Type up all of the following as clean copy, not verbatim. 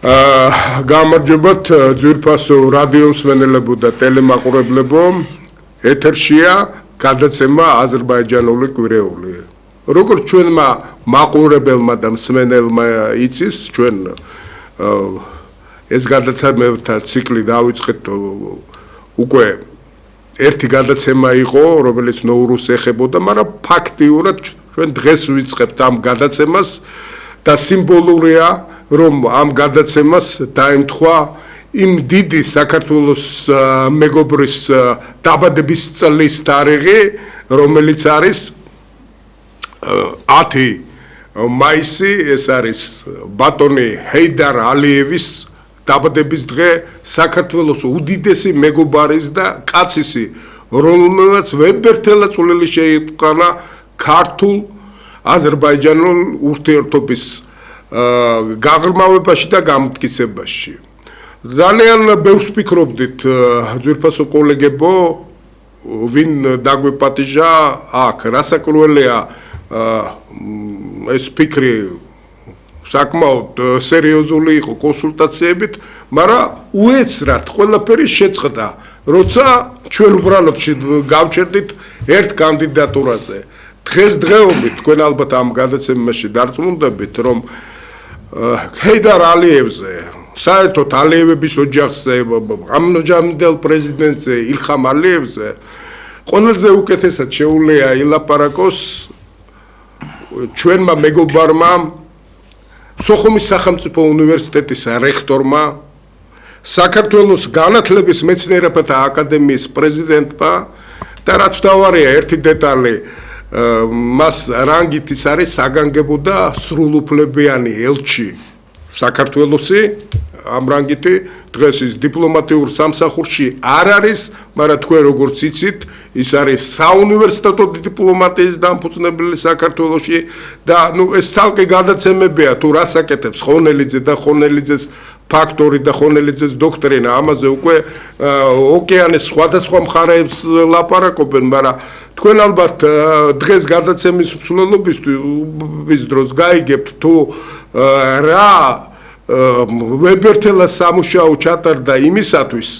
გამარჯობათ ძვირფასო რადიო მსმენელებო და ტელემაყურებლებო ეთერშია გადაცემა აზერბაიჯანული კვირეული როგორც ჩვენმა მაყურებელმა და მსმენელმა იცის ჩვენ ეს გადაცემებთა ციკლი დავიწყეთ უკვე ერთი გადაცემა იყო რომელიც ნოურუს ეხებოდა მაგრამ ფაქტიურად ჩვენ დღეს ვიწყებთ ამ გადაცემას და სიმბოლურია რომ ამ გადაცემას დაემთხვა იმ დიდი საქართველოს მეგობრის დაბადების წლის თარიღი რომელიც არის 10 მაისი ეს არის ბატონი ჰეიდარ ალიევის დაბადების დღე საქართველოს უდიდესი მეგობარის და კაცისი რომელმაც ვებერთელა წვლილი შეიტანა ქართულ აზერბაიჯანულ ურთიერთობის გაღრმავებაში და გამტკიცებაში. ძალიან ბევრს ვფიქრობდით ძვირფასო კოლეგებო, ვინ დაგვეპატიჟა აქ, რასაკვირველია ეს ფიქრი საკმაოდ სერიოზული იყო კონსულტაციებით, მაგრამ უეცრად ყველაფერი შეწყდა, როცა ჩვენ უბრალოდ გავჩერდით ერთ კანდიდატურაზე. დღესდღეობით თქვენ ალბათ ამ გადაცემაში დარწმუნდებით, რომ ჰეიდარ ალიევზე, საერთოდ ალიევების ოჯახზე, ამჟამინდელ პრეზიდენტზე ილხამ ალიევზე ყველაზე უკეთესად შეუძლია ილაპარაკოს ჩვენმა მეგობარმა სოხუმის სახელმწიფო უნივერსიტეტის რექტორმა, საქართველოს განათლების მეცნიერებათა აკადემიის პრეზიდენტმა და რაც თავარია ერთი დეტალი მას რანგით ის არის საგანგებო და სრულუფლებიანი ელჩი საქართველოსი ამ რანგითი დღეს ის დიპლომატიურ სამსახურში არ არის, მაგრამ თქვენ როგორც იცით, ის არის საუნივერსიტეტო დიპლომატიის დამფუძნებელი საქართველოში და ეს ცალკე გადაცემებია თუ რას აკეთებს ხონელიძე და ხონელიძეს ფაქტორი და ხონელიძეს დოქტრინა ამაზე უკვე ოკეანის სხვადასხვა მხარეებს ლაპარაკობენ, მაგრამ თქვენ ალბათ დღეს გადაცემის მსვლელობის დროს გაიგებთ თუ რა ვებერთელა სამუშაო ჩატარდა იმისათვის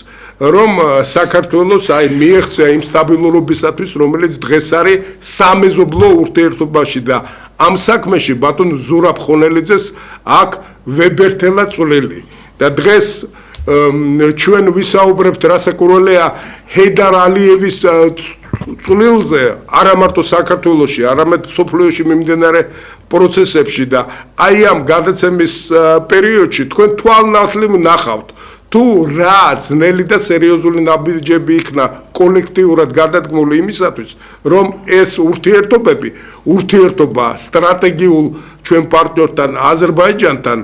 რომ საქართველოს აი მიეღწია იმ სტაბილურობისათვის რომელიც დღეს არის სამეზობლო ურთიერთობაში და ამ საქმეში ბატონ ზურაბ ხონელიძეს აქ ვებერთელა წვლილი და დღეს ჩვენ ვისაუბრებთ რასაკვირველია ჰეიდარ ალიევის წვლილზე არა მარტო საქართველოში, არამედ მსოფლიოში მიმდინარე პროცესებში და აი ამ გადაცემის პერიოდში თქვენ თვალნათლივ ნახავთ თუ რა ძნელი და სერიოზული ნაბიჯები იქნა კოლექტიურად გადადგმული იმისათვის, რომ ეს ურთიერთობა სტრატეგიულ ჩვენ პარტნიორთან აზერბაიჯანთან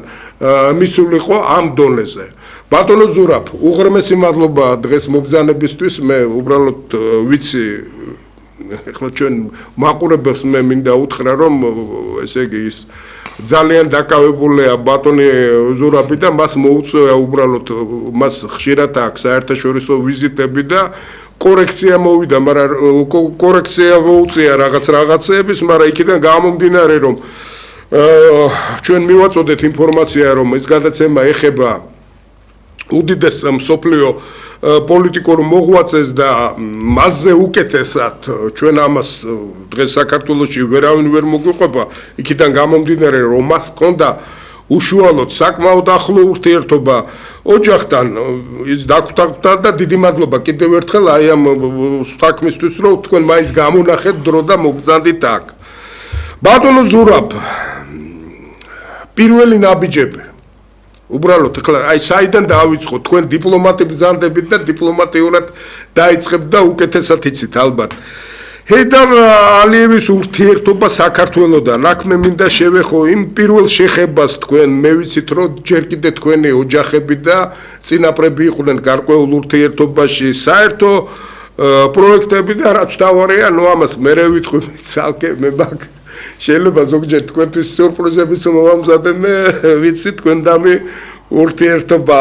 მისულიყო ამ დონეზე. ბატონო ზურაბ, უღრმესი მადლობა დღეს მოგზაურობისთვის, მე უბრალოდ ვიცი ეხლა ჩვენ მაყურებელს მე მინდა უთხრა რომ ესე იგი ის ძალიან დაკავებულია ბატონი ზურაბი და მას მოუწია უბრალოდ მას ხშირად აქვს საერთაშორისო ვიზიტები და კორექცია მოვიდა, მაგრამ კორექცია მოუწია რაღაცეების, მაგრამ იქიდან გამომდინარე რომ ჩვენ მივაწოდეთ ინფორმაცია რომ ეს გადაცემა ეხება უდიდეს მსოფლიო პოლიტიკურ მოღვაწეს და მასზე უკეთესად ჩვენ ამას დღეს საქართველოში ვერავინ ვერ მოგვიყვება, იქიდან გამომდინარე რომ მას ჰქონდა უშუალოდ საკმაოდ ახლო ურთიერთობა ოჯახთან, ის დაგვთანხმდა და დიდი მადლობა კიდევ ერთხელ აი ამ საქმისთვის რომ თქვენ მაინც გამონახეთ დრო და მოგზანდით აქ. ბატონო ზურაბ, პირველი ნაბიჯები უბრალოდ ეხლა აი საიდან დავიწყოთ თქვენ დიპლომატები ბრძანდებით და დიპლომატიურად დაიწყებთ და უკეთესად იცით ალბათ ჰეიდარ ალიევის ურთიერთობა საქართველოსთან აქ მე მინდა შევეხო იმ პირველ შეხებას თქვენ მე ვიცით რომ ჯერ კიდე თქვენი ოჯახები და წინაპრები იყვნენ გარკვეულ ურთიერთობაში საერთო პროექტები და რაც თავარია ნუ ამას მერე ვიტყვი ცალკე მე მაგ შეიძლება ზოგჯერ თქვენთვის სიურპრიზებიც მომამზადე მე ვიცი თქვენდამი ურთიერთობა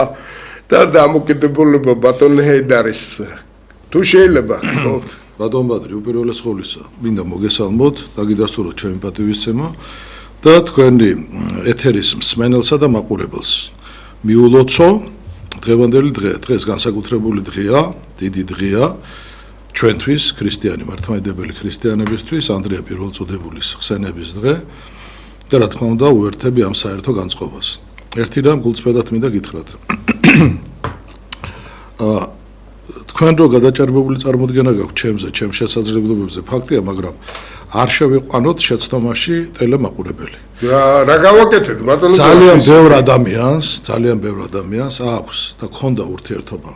და დამოკიდებულება ბატონ ჰეიდარის თუ შეიძლება ბატონ ბადრი უპირველეს ყოვლისა მინდა მოგესალმოთ დაგიდასტუროთ ჩემი პატივისცემა და თქვენი ეთერის მსმენელსა და მაყურებელს მიულოცო დღევანდელი დღე, დღეს განსაკუთრებული დღეა, დიდი დღეა ჩვენთვის, ქრისტიანი მართლმადიდებელი ქრისტიანებისთვის, ანდრია პირველწოდებულის ხსენების დღე და რა თქმა უნდა, უერთები ამ საერთო განწყობას. ერთი რამ გულწრფელად მინდა გითხრათ. თქვენ რო გადაჭარბებული წარმოდგენა გაქვთ ჩემს შესაძლებლობებზე, ფაქტია, მაგრამ არ შევიყვანოთ შეცდომაში ტელემაყურებელი. რა გავაკეთეთ, ბატონო? ძალიან ბევრ ადამიანს აქვს და ქონდა ურთიერთობა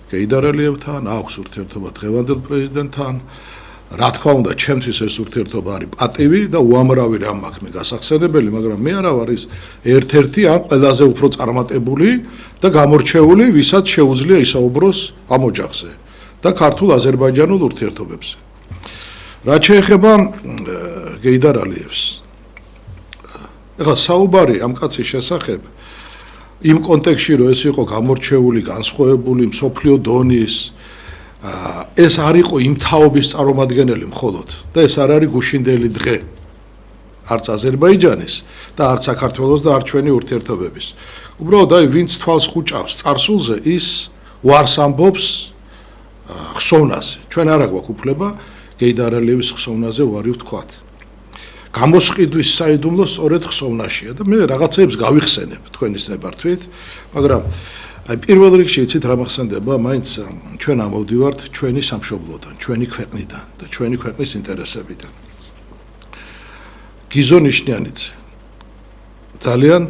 გეიდარ ალიევთან, აქვს ურთიერთობა დღევანდელ პრეზიდენტთან. რა თქმა უნდა, ჩემთვის ეს ურთიერთობა არის პატივი და უამრავი რამ აქვს მე გასახსენებელი, მაგრამ მე არა ვარ ის ერთ-ერთი ან ყველაზე უფრო წარმატებული და გამორჩეული, ვისაც შეუძლია ისაუბროს ამ ოჯახზე და ქართულ-აზერბაიჯანულ ურთიერთობებზე. რაც შეეხება გეიდარ ალიევს, ეხლა საუბარი ამ კაცის შესახებ იმ კონტექსტში, რომ ეს იყო გამორჩეული, განსხვავებული, მსოფლიო დონის, ეს არ იყო იმ თაობის წარმომადგენელი მხოლოდ და ეს არ არის გუშინდელი დღე არც აზერბაიჯანის და არც საქართველოს და არც ჩვენი ურთიერთობების. უბრალოდ აი ვინც თვალს ხუჭავს წარსულზე, ის უარს ამბობს ხსოვნაზე. ჩვენ არა გვაქვს უფლება გეიდარ ალიევის ხსოვნაზე უარი ვთქვათ. გამოსყიდვის საიდუმლო სწორედ ხსოვნაშია და მე რაღაცებს გავიხსენებ თქვენის ნებართვით, მაგრამ აი პირველ რიგში იცით რა მახსენდება, მაინც ჩვენ ამოვდივართ ჩვენი სამშობლოდან, ჩვენი ქვეყნიდან და ჩვენი ქვეყნის ინტერესებიდან. გიზო ნიშნიანიძე ძალიან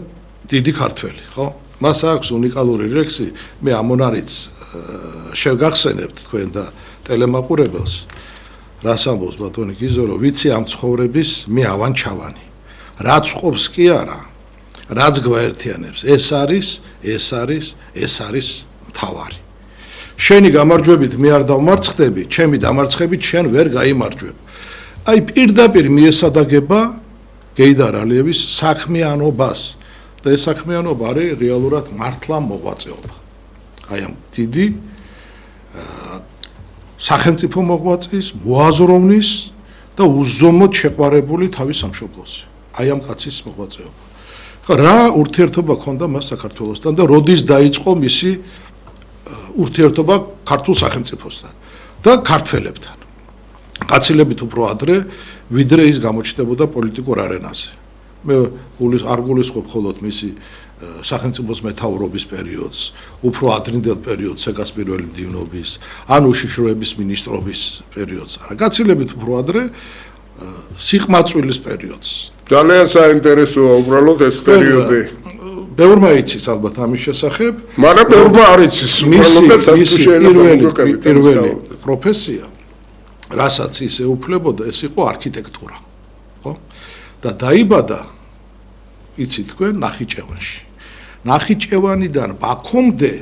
დიდი ქართველი, ხო? მას აქვს უნიკალური რექსი, მე ამონარიც შევგახსენებთ თქვენ და ტელემაყურებელს. რას ამბობს ბატონი გიზო, რომ ვიცი ამ ცხოვრების მე ავანჩავანი. რაც ყოფს კი არა, რაც გვაერთიანებს, ეს არის მთავარი. შენი გამარჯვებით მე არ დავმარცხდები, ჩემი დამარცხებით შენ ვერ გაიმარჯვებ. აი პირდაპირ მიესადაგება გეიდარ ალიევის საქმიანობას და ეს საქმიანობა არის რეალურად მართლა მოღვაწეობა. აი ამ დიდი სახელმწიფო მოღვაწის, მოაზროვნის და უზომოდ შეყვარებული თავის სამშობლოზე. აი ამ კაცის მოღვაწეობა. რა ურთიერთობა ქონდა მას საქართველოსთან და როდის დაიწყო მისი ურთიერთობა ქართულ სახელმწიფოსთან და ქართველებთან. კაცილებით უფრო ადრე, ვიდრე ის გამოჩნდებოდა პოლიტიკურ არენაზე. მე არ გულისხმობ მხოლოდ მისი სახელმწიფოს მეთაურობის პერიოდს, უფრო ადრინდელ პერიოდს, სეკას პირველი მდივნობის, ან უშიშროების მინისტრობის პერიოდს. არა, კაცილებით უფრო ადრე სიყმაწვილის პერიოდს. ძალიან საინტერესოა უბრალოდ ეს პერიოდი. ბევრმა იცის ალბათ ამის შესახებ, მაგრამ ბევრმა არ იცის უბრალოდ და პირველი პროფესია, რასაც ის ეუფლებოდა, ეს იყო არქიტექტურა, ხო? და დაიბადა, იცით თქვენ, ნახიჩევანში. ნახიჩევანიდან ბაქომდე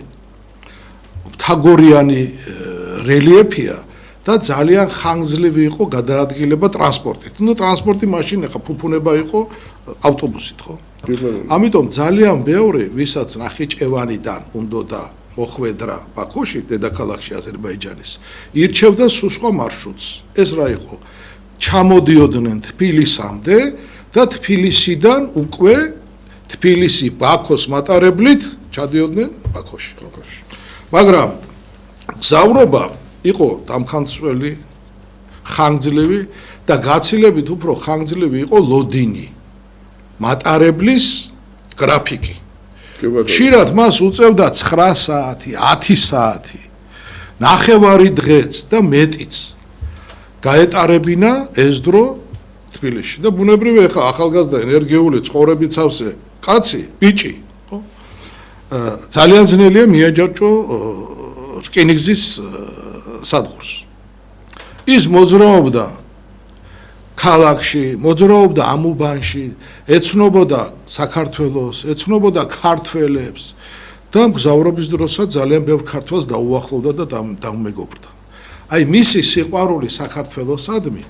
მთაგორიანი რელიეფია და ძალიან ხანგრძლივი იყო გადაადგილება ტრანსპორტით. ნუ ტრანსპორტი მაშინ ახლა ფუფუნება იყო ავტობუსით, ხო? ამიტომ ძალიან ბევრი, ვისაც ნახიჩევანიდან უნდა მოხვედრა ბაქოში, დედაქალაქში აზერბაიჯანის, ირჩევდა სულ სხვა მარშრუტს. ეს რა იყო? ჩამოდიოდნენ თბილისამდე და თბილისიდან უკვე თბილისი ბაქოს მატარებლით ჩადიოდნენ ბაქოში. მაგრამ გზავრობა იყო დამხანცველი, ხანგრძლივი და გაცილებით უფრო ხანგრძლივი იყო ლოდინი, მატარებლის გრაფიკი. ხშირად მას უწევდა 9 საათი, 10 საათი, ნახევარი დღეც და მეტიც გაეტარებინა ეს დრო თბილისში და ბუნებრივია ხა ახალგაზრდა ენერგიული ცხოვრებით სავსე კაცი, ბიჭი, ხო? ძალიან ძნელია მიაჯაჭო რკინიგზის სადგურს. ის მოძრაობდა ქალაქში, მოძრაობდა ამუბანში, ეცნობოდა საქართველოს, ეცნობოდა ქართველებს და მგზავრობის დროსაც ძალიან ბევრ ქართველს დაუახლოვდა და დამეგობრდა. აი მისი სიყვარული საქართველოსადმი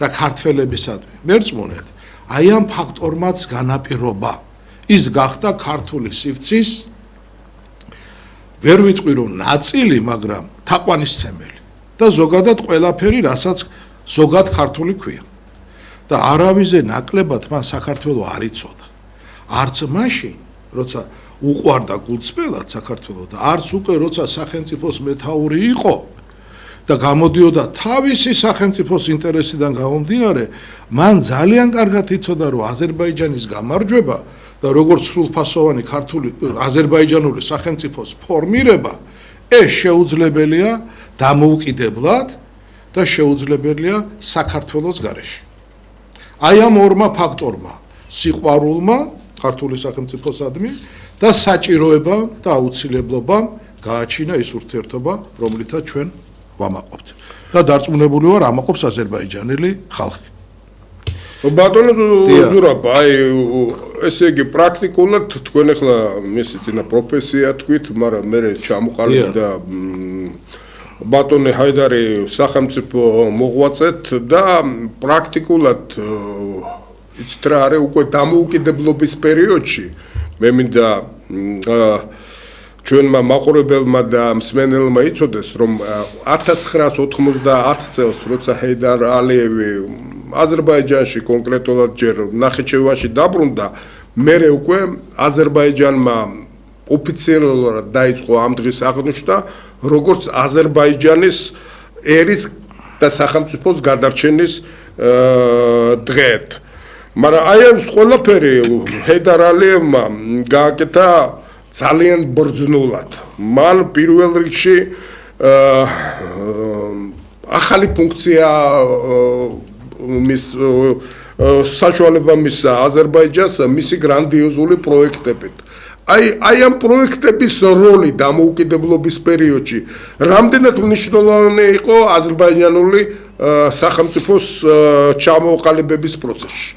და ქართველებისადმი მერწმუნეთ, აი ამ ფაქტორმაც განაპირობა. ის გახდა ქართული სივრცის ვერ ვიტყვი რომ ნაწილი, მაგრამ თაყვანისცემელი და ზოგადად ყველაფერი, რასაც ზოგად ქართული ქვია. და არავიზე ნაკლებად მან საქართველო არ იცოდა. არც მაშინ, როცა უყვარდა გულწრფელად საქართველოს და არც უკვე როცა სახელმწიფოს მეთაური იყო და გამოდიოდა თავისი სახელმწიფოს ინტერესიდან გამომდინარე, მან ძალიან კარგად იცოდა, რომ აზერბაიჯანის გამარჯვება და როგორც სრულფასოვანი ქართული აზერბაიჯანული სახელმწიფოს ფორმირება ეს შეუძლებელია დამოუკიდებლად და შეუძლებელია საქართველოს გარეშე. აი ამ ორმა ფაქტორმა, სიყვარულმა ქართული სახელმწიფოსადმი და საჭიროებამ და აუცილებლობამ გააჩინა ის ურთიერთობა, რომლითაც ჩვენ ვამაყობთ. და დარწმუნებული ვარ, ამაყობს აზერბაიჯანელი ხალხი. ბატონო ზურაბ, აი ესე იგი პრაქტიკულად თქვენ ახლა მისი წინა პროფესია თქვით, მაგრამ მე ჩამოყალიბ და ბატონი ჰაიდარი სახელმწიფო მოღვაწეთ და პრაქტიკულად იცით რა არის უკვე დამოუკიდებლობის პერიოდში მე მინდა ჩვენმა მაყურებელმა და მსმენელმა იცოდეს რომ 1990 წელს როცა ჰაიდარ ალიევი აზერბაიჯანში კონკრეტულად ჯერ ნახიჩევანში დაბრუნდა მერე უკვე აზერბაიჯანმა ოფიციალურად დაიწყო ამ დღის აღნიშვნა როგორც აზერბაიჯანის ერის და სახელმწიფოს გადარჩენის დღედ. მაგრამ აი ეს ყველაფერი ჰაიდარ ალიევმა გააკეთა ძალიან ბრძნულად. მან პირველ რიგში ახალი ფუნქცია მის საშუალება მისცა აზერბაიჯანს მისი გრანდიოზული პროექტებით. აი ამ პროექტების როლი დამოუკიდებლობის პერიოდში რამდენად მნიშვნელოვანი იყო აზერბაიჯანული სახელმწიფოს ჩამოყალიბების პროცესში.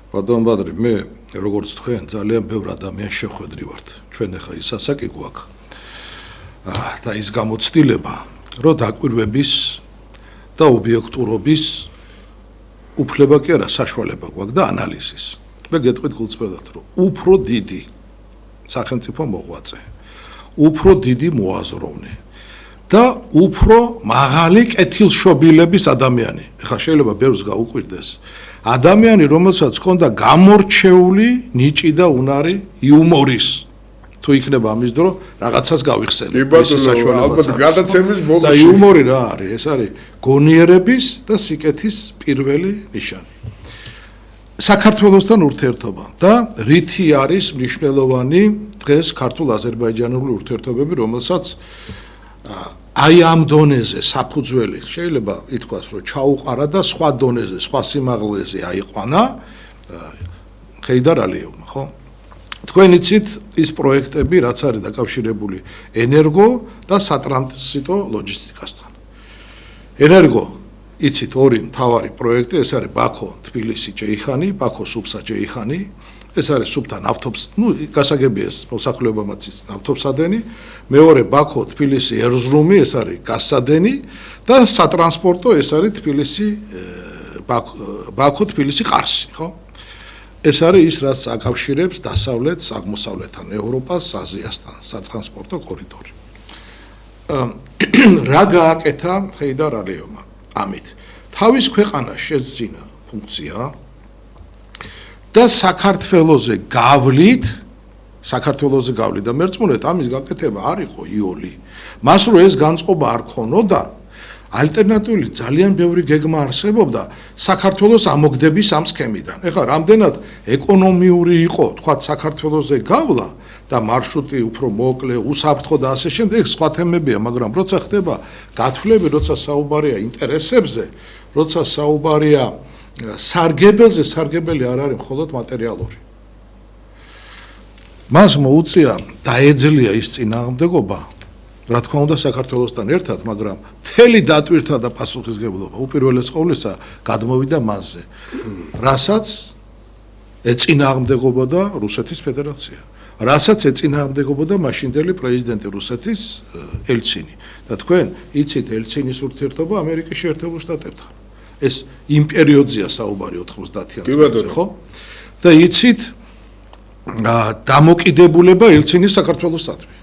ბატონ ბადრი, მე როგორც თქვენ ძალიან ბევრ ადამიანს შეხვედრი ვართ. ჩვენ ახლა ის ასაკი გვაქვს და ის გამოცდილება, რომ დაკვირვების და ობიექტურობის უფლება კი არა, საშუალება გვაქვს და ანალიზის. მე გეტყვით გულწრფელად, რომ უფრო დიდი სახელმწიფო მოღვაწე, უფრო დიდი მოაზროვნე და უფრო მაღალი კეთილშობილების ადამიანი. ეხლა შეიძლება ბევრს გაუკვირდეს. ადამიანი, რომელსაც ჰქონდა გამორჩეული ნიჭი და უნარი იუმორის. თუ იქნება ამის დრო, რაღაცას გავიხსენებ. ალბათ გადაცემის ბოლოს. და იუმორი რა არის? ეს არის გონიერების და სიკეთის პირველი ნიშანი. საქართველოსთან ურთიერთობა და რითი არის მნიშვნელოვანი დღეს ქართულ-აზერბაიჯანული ურთიერთობები, რომელსაც აი ამ დონეზე საფუძველი შეიძლება ითქვას, რომ ჩაუყარა და სხვა დონეზე, სხვა სიმაღლეზე აიყვანა ჰაიდარ ალიევმა, ხო? თქვენ იცით ის პროექტები, რაც არის დაკავშირებული ენერგო და სატრანზიტო ლოჯისტიკასთან. ენერგო იცით ორი მთავარი პროექტი, ეს არის ბაქო-თბილისი-ჯეიხანი, ბაქო-სუფსა-ჯეიხანი, ეს არის სუფთა ნავთობს, გასაგებია ეს მოსახლეობამაც ის ნავთობსადენი, მეორე ბაქო-თბილისი-ერზრუმი, ეს არის გაზსადენი და სატრანსპორტო ეს არის თბილისი ბაქო-თბილისი-ყარსი, ხო? ეს არის ის, რაც აკავშირებს დასავლეთს აღმოსავლეთთან, ევროპას, აზიასთან, სატრანსპორტო კორიდორი. რა გააკეთა ჰაიდარ ალიევმა? ამით თავის ქვეყანას შეძინა ფუნქცია და საქართველოზე გავლით და მერწმუნეთ ამის გაკეთება არ იყო იოლი. მას რო ეს განწყობა არ ქონოდა, ალტერნატიული ძალიან ბევრი გეგმა არსებობდა საქართველოს ამოგდების ამ სქემიდან. ეხლა რამდენად ეკონომიური იყო, თქვათ საქართველოზე გავლა და მარშრუტი უფრო მოკლე, უსაფრთხო და ასე შემდეგ, სხვა თემებია, მაგრამ როცა ხდება გათვლები, როცა საუბარია ინტერესებზე, როცა საუბარია სარგებელზე, სარგებელი არ არის მხოლოდ მატერიალური. მას მოუწია დაეძლია ის წინააღმდეგობა, რა თქმა უნდა საქართველოსთან ერთად, მაგრამ მთელი დატვირთა და პასუხისგებლობა უპირველეს ყოვლისა გადმოვიდა მასზე, რასაც ეწინააღმდეგებოდა რუსეთის ფედერაცია. რასაც ეწინააღმდეგებოდა მაშინდელი პრეზიდენტი რუსეთის ელცინი და თქვენ იცით ელცინის ურთიერთობა ამერიკის შეერთებულ შტატებთან. ეს იმ პერიოდზეა საუბარი 90-იან წლებზე, ხო? და იცით დამოკიდებულება ელცინის საქართველოსადმი.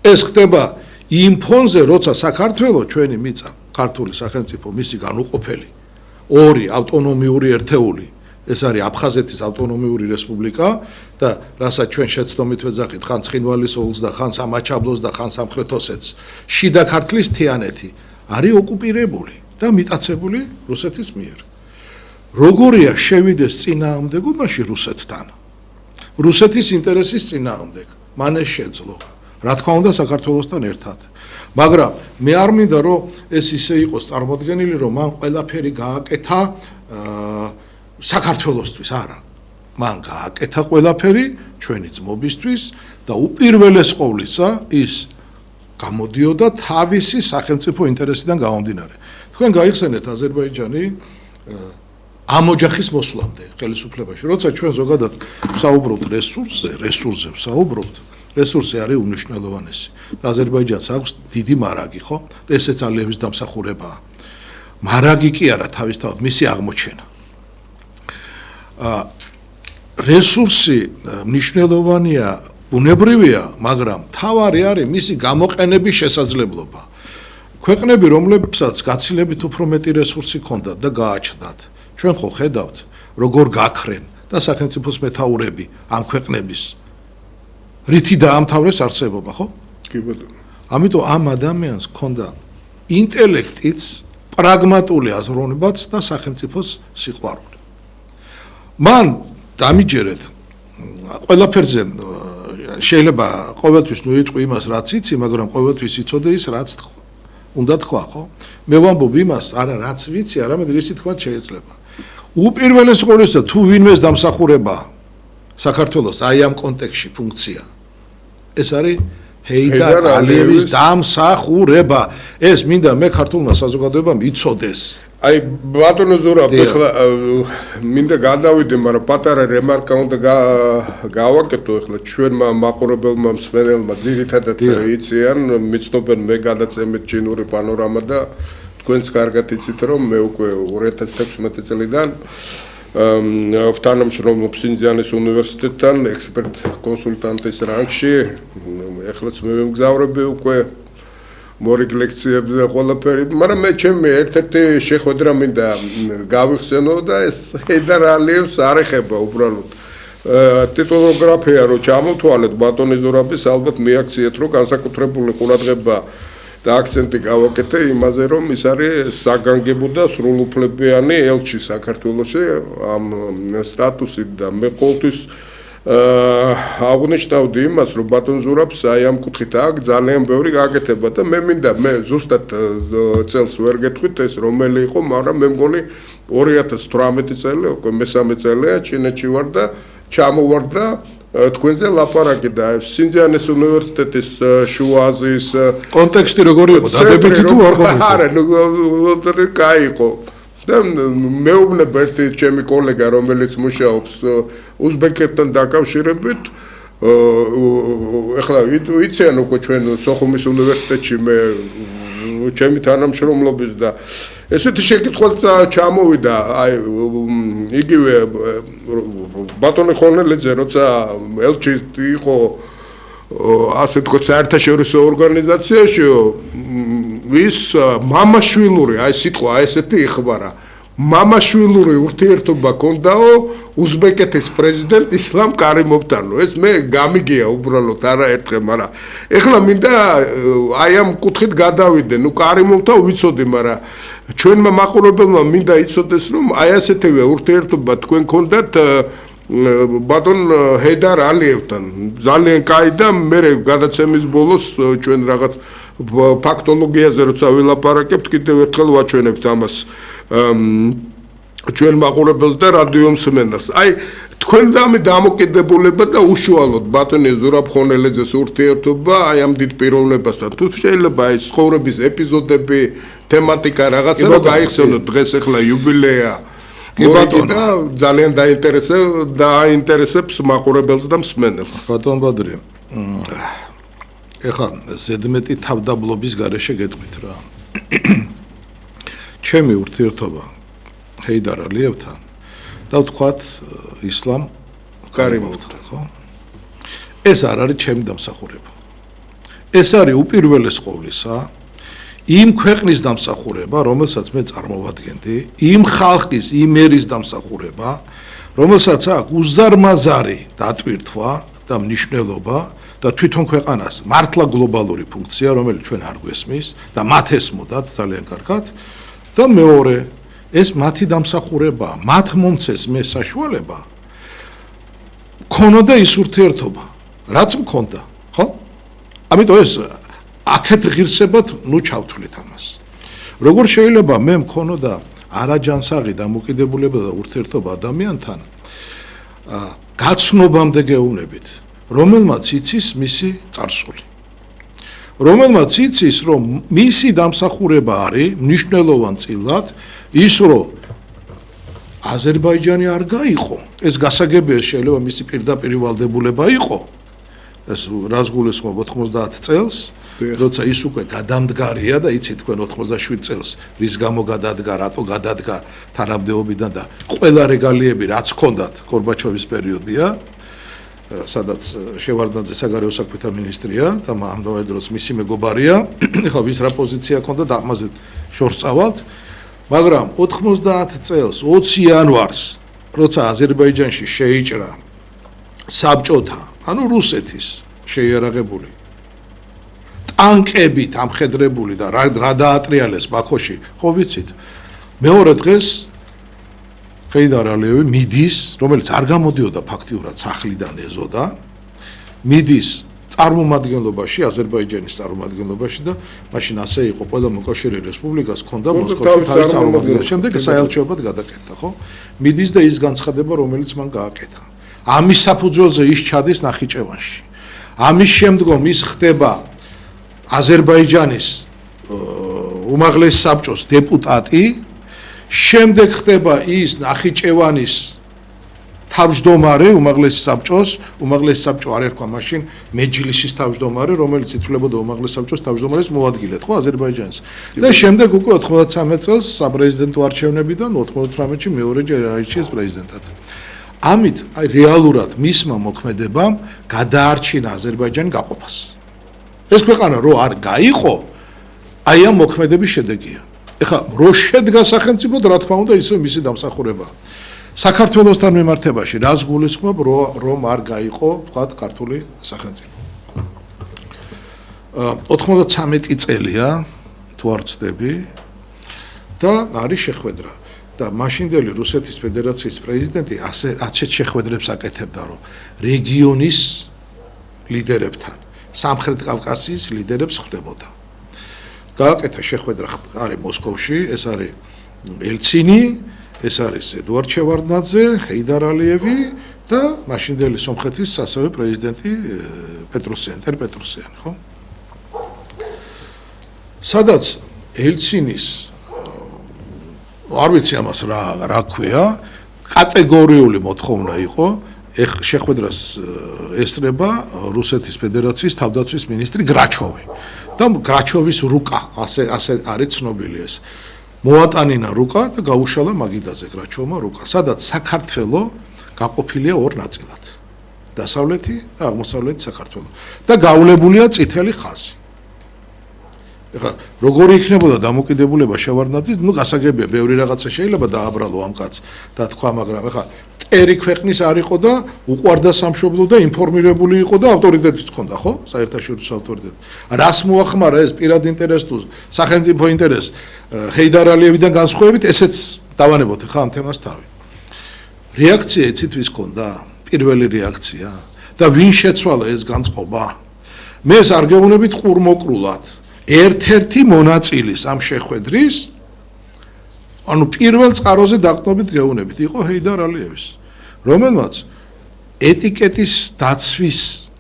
ეს ხდება იმ ფონზე, როცა საქართველოს ჩვენი მიწა, ქართული სახელმწიფო, მისი განუყოფელი ორი ავტონომიური ერთეული ეს არის აფხაზეთის ავტონომიური რესპუბლიკა და რასაც ჩვენ შეცდომით ვეძახით ხან ცხინვალის ოლქს და ხან სამაჩაბლოს და ხან სამხრეთ ოსეთს შიდა ქართლის თიანეთი არის ოკუპირებული და მიტაცებული რუსეთის მიერ. როგორია შევიდეს წინააღმდეგობაში რუსეთთან? რუსეთის ინტერესის წინააღმდეგ, მან ეს შეძლო. რა თქმა უნდა საქართველოსთან ერთად. მაგრამ მე არ მინდა რომ ეს ისე იყოს წარმოდგენილი რომ მან ყველაფერი გააკეთა საქართველოსთვის, არა. მან გააკეთა ყველაფერი ჩვენი ძმობისთვის და უპირველეს ყოვლისა ის გამოდიოდა თავისი სახელმწიფო ინტერესიდან გამომდინარე. თქვენ გაიხსენეთ აზერბაიჯანი ამ ოჯახის მოსვლამდე ხელისუფლებაში, როცა ჩვენ ზოგადად ვსაუბრობთ რესურსზე ვსაუბრობთ, რესურსი არის უმნიშვნელოვანესი. და აზერბაიჯანს აქვს დიდი მარაგი, ხო? ესეც ძალების დამსახურებაა. მარაგი კი არა თავისთავად მისი აღმოჩენა. რესურსი მნიშვნელოვანია, ბუნებრივია, მაგრამ თავარი არის მისი გამოყენების შესაძლებლობა. ქვეყნები, რომლებსაც გაცილებით უფრო მეტი რესურსი ჰქონდათ და გააჩნდათ, ჩვენ ხო ხედავთ, როგორ გაქრენ და სახელმწიფოს მეთაურები ამ ქვეყნების რითი დაამთავრეს არსებობა, ხო? კი ბატონო. ამიტომ ამ ადამიანს ჰქონდა ინტელექტიც, პრაგმატული აზროვნებაც და სახელმწიფოს სიყვარული. მან დამიჯერეთ ყველაფერზე შეიძლება ყოველთვის ნუიტყვი იმას, რაც იცი, მაგრამ ყოველთვის იცოდე ის, რაც უნდა თქვა, ხო? მე ვამბობ იმას, არა რაც ვიცი, არამედ რისი თქვა შეიძლება. უპირველეს ყოვლისა თუ ვინმეს დამსახურება საქართველოს აი ამ კონტექსტში ფუნქცია ეს არის ჰეიდარ ალიევის დამსახურება. ეს მინდა მე ქართულმა საზოგადოებამ იცოდეს. აი ბატონო ზურაბ, ეხლა მინდა გადავიდე, მაგრამ პატარა რემარკა უნდა გავაკეთო. ეხლა ჩვენმა მაყურებელმა მსმენელმა ძირითადად იციან, მიცნობენ მე გადაცემით ჩინური პანორამა და თქვენც კარგად იცით, რომ მე უკვე 2016 წლიდან ვთანამშრომლობ სინძიანის უნივერსიტეტთან ექსპერტ კონსულტანტის რანგში. ეხლაც მე ვემგზავრები უკვე მორიგ ლექციებზე ყველაფერი, მაგრამ მე ჩემი ერთ-ერთი შეხვედრა მინდა გავიხსენო და ეს ჰეიდარ ალიევს არ ეხება უბრალოდ. ტიტულოგრაფია რო ჩამოთვალეთ ბატონი ზურაბის, ალბათ მიაქციეთ, რომ განსაკუთრებული ყურადღება და აქცენტი გავაკეთე იმაზე, რომ ის არის საგანგებო და სრულუფლებიანი ელჩი საქართველოში ამ სტატუსით და მე ყოველთვის აღნიშნავდი იმას, რომ ბატონ ზურაბს აი ამ კუთხით აქვს ძალიან ბევრი გაკეთება და მე მინდა მე ზუსტად წელს ვერ გეტყვით ეს რომელი იყო, მაგრამ მე მგონი 2018 წელი, უკვე მე-3 წელია ჩინეთში ვარ და ჩამოვარ და თქვენზე ლაპარაკი და სინძიანის უნივერსიტეტის შუა აზიის კონტექსტი როგორი იყო? დადებითი თუ არ იყო? არა, ნუ კაი იყო. და მეუბნებ ერთი ჩემი კოლეგა, რომელიც მუშაობს უზბეკეთთან დაკავშირებით, ეხლა იციან უკვე ჩვენ სოხუმის უნივერსიტეტში მე ჩემი თანამშრომლობის და ესეთი შეკითხვაც ჩამოვიდა, აი იგივე ბატონი ხონელიძე, როცა ელჩი იყო ასე თქვა საერთაშორისო ორგანიზაციაში, ის მამაშვილური, აი სიტყვა ესეთი იხბარა, მამაშვილური ურთიერთობა ჰქონდაო უზბეკეთის პრეზიდენტ ისლამ კარიმოვთან. ეს მე გამიგია უბრალოდ არაერთხელ, მაგრამ ეხლა მინდა აი ამ კუთხით გადავიდე. ნუ კარიმოვთან ვიცოდი, მაგრამ ჩვენმა მაყურებელმა მინდა იცოდეს, რომ აი ასეთივე ურთიერთობა თქვენ გქონდათ ბატონ ჰეიდარ ალიევთან. ძალიან კაი და მე გადაცემის ბოლოს ჩვენ რაღაც ფაქტოლოგიაზე როცა ვილაპარაკებთ, კიდევ ერთხელ ვაჩვენებთ ამას ჩვენ მაყურებელს და რადიო მსმენელს. აი თქვენ და ამ დამოკიდებულება და უშუალოდ ბატონი ზურაბ ხონელიძეს ურთიერთობა აი ამ დიდ პიროვნებასთან. თუ შეიძლება აი ცხოვრების ეპიზოდები, თემატიკა რაღაცა რომ გაიხსენოთ, დღეს ახლა იუბილეა. კი ბატონო, ძალიან დაინტერესებს მაყურებელს და მსმენელს. ბატონ ბადრი, ეხლა ზედმეტი თავდაბლობის გარეშე გეტყვით რა. ჩემი ურთიერთობა ჰეიდარ ალიევთან და ვთქვათ ისლამ კარიმოვთან, ხო? ეს არ არის ჩემი დამსახურება. ეს არის უპირველეს ყოვლისა იმ ქვეყნის დამსახურება, რომელსაც მე წარმოვადგენდი, იმ ხალხის, იმ ერის დამსახურება, რომელსაც აქვს უზარმაზარი დატვირთვა და მნიშვნელობა და თვითონ ქვეყანას მართლა გლობალური ფუნქცია, რომელიც ჩვენ არ გვესმის და მათ ესმოდათ ძალიან კარგად და მეორე ეს მათი დამსახურება, მათ მომცეს მე საშუალება ქონოდა ის ურთიერთობა, რაც მქონდა, ხო? ამიტომ ეს აქეთ ღირსებად ნუ ჩავთვლით ამას. როგორ შეიძლება მე მქონოდა არაჯანსაღი დამოკიდებულება და ურთიერთობა ადამიანთან გაცნობამდე გეუბნებით, რომელმაც იცის მისი წარსული. რომელმაც იცის, რომ მისი დამსახურება არის მნიშვნელოვან წილად ის, რომ აზერბაიჯანი არ გაიყო, ეს გასაგებია, შეიძლება მისი პირდაპირ ვალდებულება იყო. ეს რას გულისხმობ 90 წელს, როცა ის უკვე გადამდგარია და იცით თქვენ 87 წელს რის გამო გადადგა, რატო გადადგა თანამდებობიდან და ყველა რეგალიები რაც ჰქონდათ გორბაჩოვის პერიოდია, სადაც შევარდნაძე საგარეო საქმეთა მინისტრია და ამავე დროს მისი მეგობარია, ხო ვის რა პოზიცია ჰქონდა და ამაზე შორს წავალთ, მაგრამ 90 წელს 20 იანვარს, როცა აზერბაიჯანში შეიჭრა საბჭოთა, ანუ რუსეთის შეიარაღებული ტანკებით ამხედრებული და რა დაატრიალეს ბაქოში, ხო ვიცით, მეორე დღეს ჰეიდარ ალიევი მიდის, რომელიც არ გამოდიოდა ფაქტიურად სახლიდან ეზოდა, მიდის წარმომადგენლობაში, აზერბაიჯანის წარმომადგენლობაში და მაშინ ასე იყო, ყველა მოკავშირე რესპუბლიკას ჰქონდა მოსკოვში თავის წარმომადგენელი, შემდეგ საელჩოებად გადაკეთდა, ხო? მიდის და ის განცხადება, რომელიც მან გააკეთა. ამის საფუძველზე ის ჩადის ნახიჩევანში. ამის შემდგომ ის ხდება აზერბაიჯანის უმაღლეს საბჭოს დეპუტატი, შემდეგ ხდება ის ნახიჩევანის თავმჯდომარე უმაღლეს საბჭოს, უმაღლეს საბჭო არ ერქვა მაშინ მეჯლისის თავმჯდომარე, რომელიც ითვლებოდა უმაღლეს საბჭოს თავმჯდომარის მოადგილედ, ხო, აზერბაიჯანის. და შემდეგ უკვე 93 წელს საპრეზიდენტო არჩევნებიდან 98-ში მეორეჯერ აირჩიეს პრეზიდენტად. ამით აი რეალურად მისმა მოქმედებამ გადაარჩინა აზერბაიჯანი გაყოფას. ეს ქვეყანა რო არ გაიყო, აი ამ მოქმედების შედეგია. ეხლა რო შედგა სახელმწიფოდ, რა თქმა უნდა, ისე მისი დამსახურება. საქართველოსთან მიმართებაში რას გულისხმობ, რომ არ გაიყო, თქვათ, ქართული სახელმწიფო. 93 წელია, თუ არ ვცდები, და არის შეხვედრა. და მაშინდელი რუსეთის ფედერაციის პრეზიდენტი ასეთ შეხვედრებს აკეთებდა, რომ რეგიონის ლიდერებთან, სამხრეთ კავკასიის ლიდერებს ხვდებოდა. გააკეთა შეხვედრა არის მოსკოვში, ეს არის ელცინი, ეს არის ედუარდ შევარდნაძე, ჰეიდარ ალიევი და მაშინდელი სომხეთის ასევე პრეზიდენტი პეტროსიანი, ხო? სადაც ელცინის არ ვიცი ამას რა ქვია, კატეგორიული მოთხოვნა იყო, შეხვედრას ესწრება რუსეთის ფედერაციის თავდაცვის მინისტრი გრაჩოვი. და გრაჩოვის რუკა, ასე არის ცნობილი ეს. მოატანინა რუკა და გაუშალა მაგიდაზე გრაჩოვმა რუკა, სადაც საქართველო გაყოფილია ორ ნაწილად. დასავლეთი და აღმოსავლეთი საქართველო. და გაავლებულია წითელი ხაზი. ეხლა როგორი იქნებოდა დამოკიდებულება შევარდნაძის, ნუ გასაგებია, ბევრი რაღაცა შეიძლება დააბრალო ამ კაცს და თქვა, მაგრამ ეხლა მტერი ქვეყნის არ იყო და უყვარდა სამშობლო და ინფორმირებული იყო და ავტორიტეტიც ჰქონდა, ხო? საერთაშორისო ავტორიტეტი. რას მოახმარა ეს პირად ინტერეს თუ სახელმწიფო ინტერეს ჰეიდარ ალიევიდან განსხვავებით, ესეც დავანებოთ ხა ამ თემას თავი. რეაქცია იცით ვის ჰქონდა? პირველი რეაქცია და ვინ შეცვალა ეს განწყობა? მე ეს არ გეუბნებით ყურმოყრულად. ერთ-ერთი მონაწილის ამ შეხვედრის, ანუ პირველ წყაროზე დაყრდნობით გეუბნებით, იყო ჰეიდარ ალიევის, რომელმაც ეტიკეტის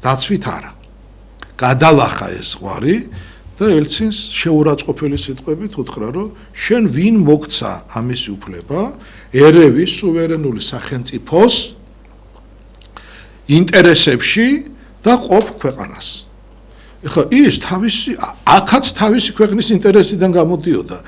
დაცვით არა. გადალახა ეს ზღვარი და ელცინს შეურაცხყოფელი სიტყვებით უთხრა, რომ შენ ვინ მოგცა ამისი უფლება ერევის სუვერენული სახელმწიფოს ინტერესებში და ყოფ ქვეყანას. ეხლა ის აქაც თავისი ქვეყნის ინტერესიდან გამოდიოდა.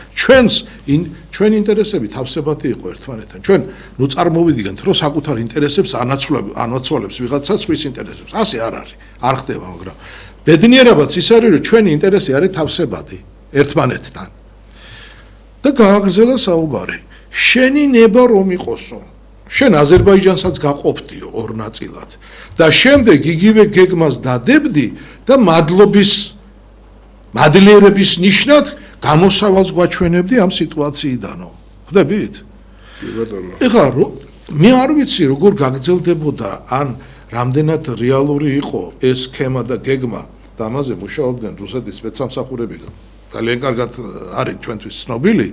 ჩვენ ინტერესები თავსებათი იყო ერთმანეთთან. ჩვენ ნუ წარმოვიდგენთ, რომ საკუთარ ინტერესებს ანაცვალებს ვიღაცა სხვის ინტერესებს. ასე არ არის. არ ხდება, მაგრამ ბედნიერებაც ის არის, რომ ჩვენი ინტერესი არის თავსებადი ერთმანეთთან. და გააგრძელა საუბარი. შენი ნება რომ იყოსო. შენ აზერბაიჯანსაც გაყოფდიო ორ ნაწილად და შემდეგ იგივე გეგმას დადებდი და მადლიერების ნიშნად გამოსავალს გვაჩვენებდი ამ სიტუაციიდანო. ხვდებით? ეხლა მე არ ვიცი როგორ გაგრძელდებოდა ან რამდენად რეალური იყო ეს სქემა და გეგმა და ამაზე მუშაობდნენ რუსეთის სპეცსამსახურები ძალიან კარგად არის ჩვენთვის ცნობილი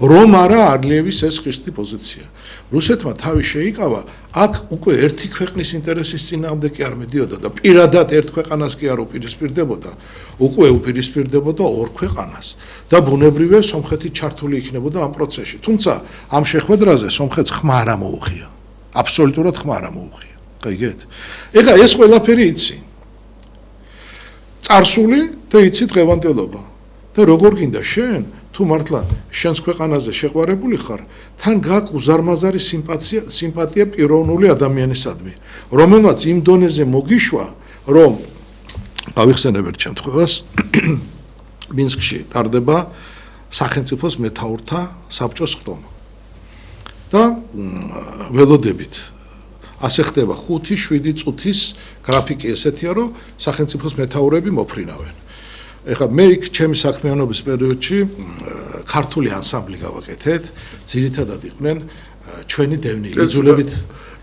რომ არა არლიევის ეს ხისტი პოზიცია. რუსეთმა თავი შეიკავა აქ უკვე ერთი ქვეყნის ინტერესის წინააღმდეგ კი არ მედიოდა და პირადად ერთ ქვეყანას კი არ უპირისპირდებოდა, უკვე უპირისპირდებოდა ორ ქვეყანას და ბუნებრივია სომხეთი ჩართული იქნებოდა ამ პროცესში. თუმცა ამ შეხვედრაზე სომხეთს ხმა არ მოუღია. აბსოლუტურად ხმა არ მოუღია. გაიგეთ? ეხლა ეს ყველაფერი იცი. წარსული და იცი დღევანდელობა. და როგორ გინდა შენ თუ მართლა შენს ქვეყანაზე შეყვარებული ხარ თან გაქვს უზარმაზარი სიმპათია პიროვნული ადამიანისადმი რომელმაც იმ დონეზე მოგიშვა რომ გავიხსენებ ერთ შემთხვევას მინსკში ტარდება სახელმწიფოს მეთაურთა საბჭოს ხდომა და ველოდებით ასე ხდება 5-7 წუთის გრაფიკი ესეთია რომ სახელმწიფოს მეთაურები მოფრინავენ ეხლა მე იქ ჩემი საქმიანობის პერიოდში ქართული ანსამბლი გავაკეთეთ, ძირითადად იყვნენ ჩვენი დევნილი იძულებით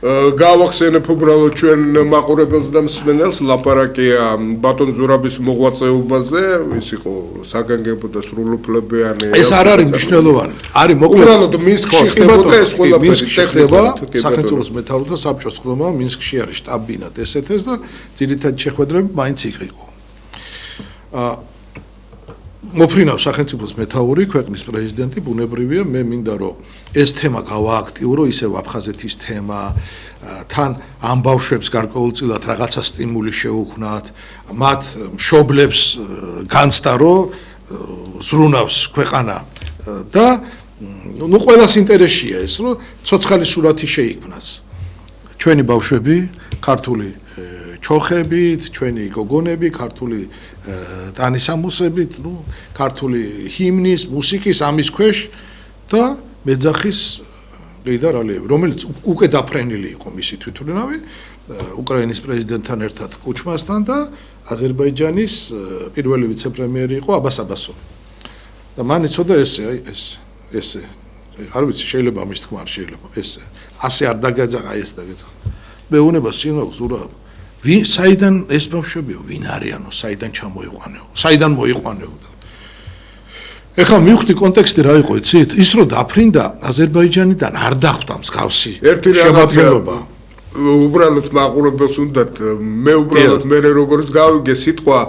გავახსენებ უბრალოდ ჩვენ მაყურებელს და მსმენელს ლაპარაკია ბატონ ზურაბის მოღვაწეობაზე, ის იყო საგანგებო და სრულუფლებიანი. ეს არ არის მნიშვნელოვანი. არის მოკლედ უბრალოდ მინსკში ხდებოდა ეს ყველაფერი ხდება სახელმწიფოს მეთაურთა საბჭოს ხდომა მინსკში არის შტაბ-ბინა დსთ-ს და ძირითადი შეხვედრები მაინც იქ იყო. მოფრინავს სახელმწიფოს მეთაური ქვეყნის პრეზიდენტი ბუნებრივია მე მინდა რომ ეს თემა გავააქტიურო ისევ აფხაზეთის თემა თან ამ ბავშვებს გარკვეულწილად რაღაცა სტიმული შეუქმნათ მათ მშობლებს განცდა რომ ზრუნავს ქვეყანა და ნუ ყველას ინტერესია ეს რომ ცოცხალი სურათი შეიქმნას ჩვენი ბავშვები ქართული ჩოხებით, ჩვენი გოგონები, ქართული ტანისამოსებით, ნუ ქართული ჰიმნის, მუსიკის ამის ქვეშ და მეძახის ლეიდარ ალიევი, რომელიც უკვე დაფრენილი იყო მისი თვითმფრინავი, უკრაინის პრეზიდენტთან ერთად კუჩმასთან და აზერბაიჯანის პირველი ვიცე-პრემიერი იყო აბას აბასოვი. და მან იცოდა ესე. არ ვიცი, შეიძლება ამის თქმა არ შეიძლება, ესე. ასე არ დაგეძახა, ეს დაგეძახა. მეუნება სინოგ ზურაბ საიდან ეს ბავშვებიო, ვინ არიანო, საიდან ჩამოიყვანეო, საიდან მოიყვანეო. ეხლა მივხვდი კონტექსტი რა იყო, იცით? ის რომ დაფრინდა აზერბაიჯანიდან არ დახვდა მსგავსი შემადგენლობა. უბრალოდ მაყურებელს უნდათ, მე უბრალოდ მე როგორც გავიგე სიტყვა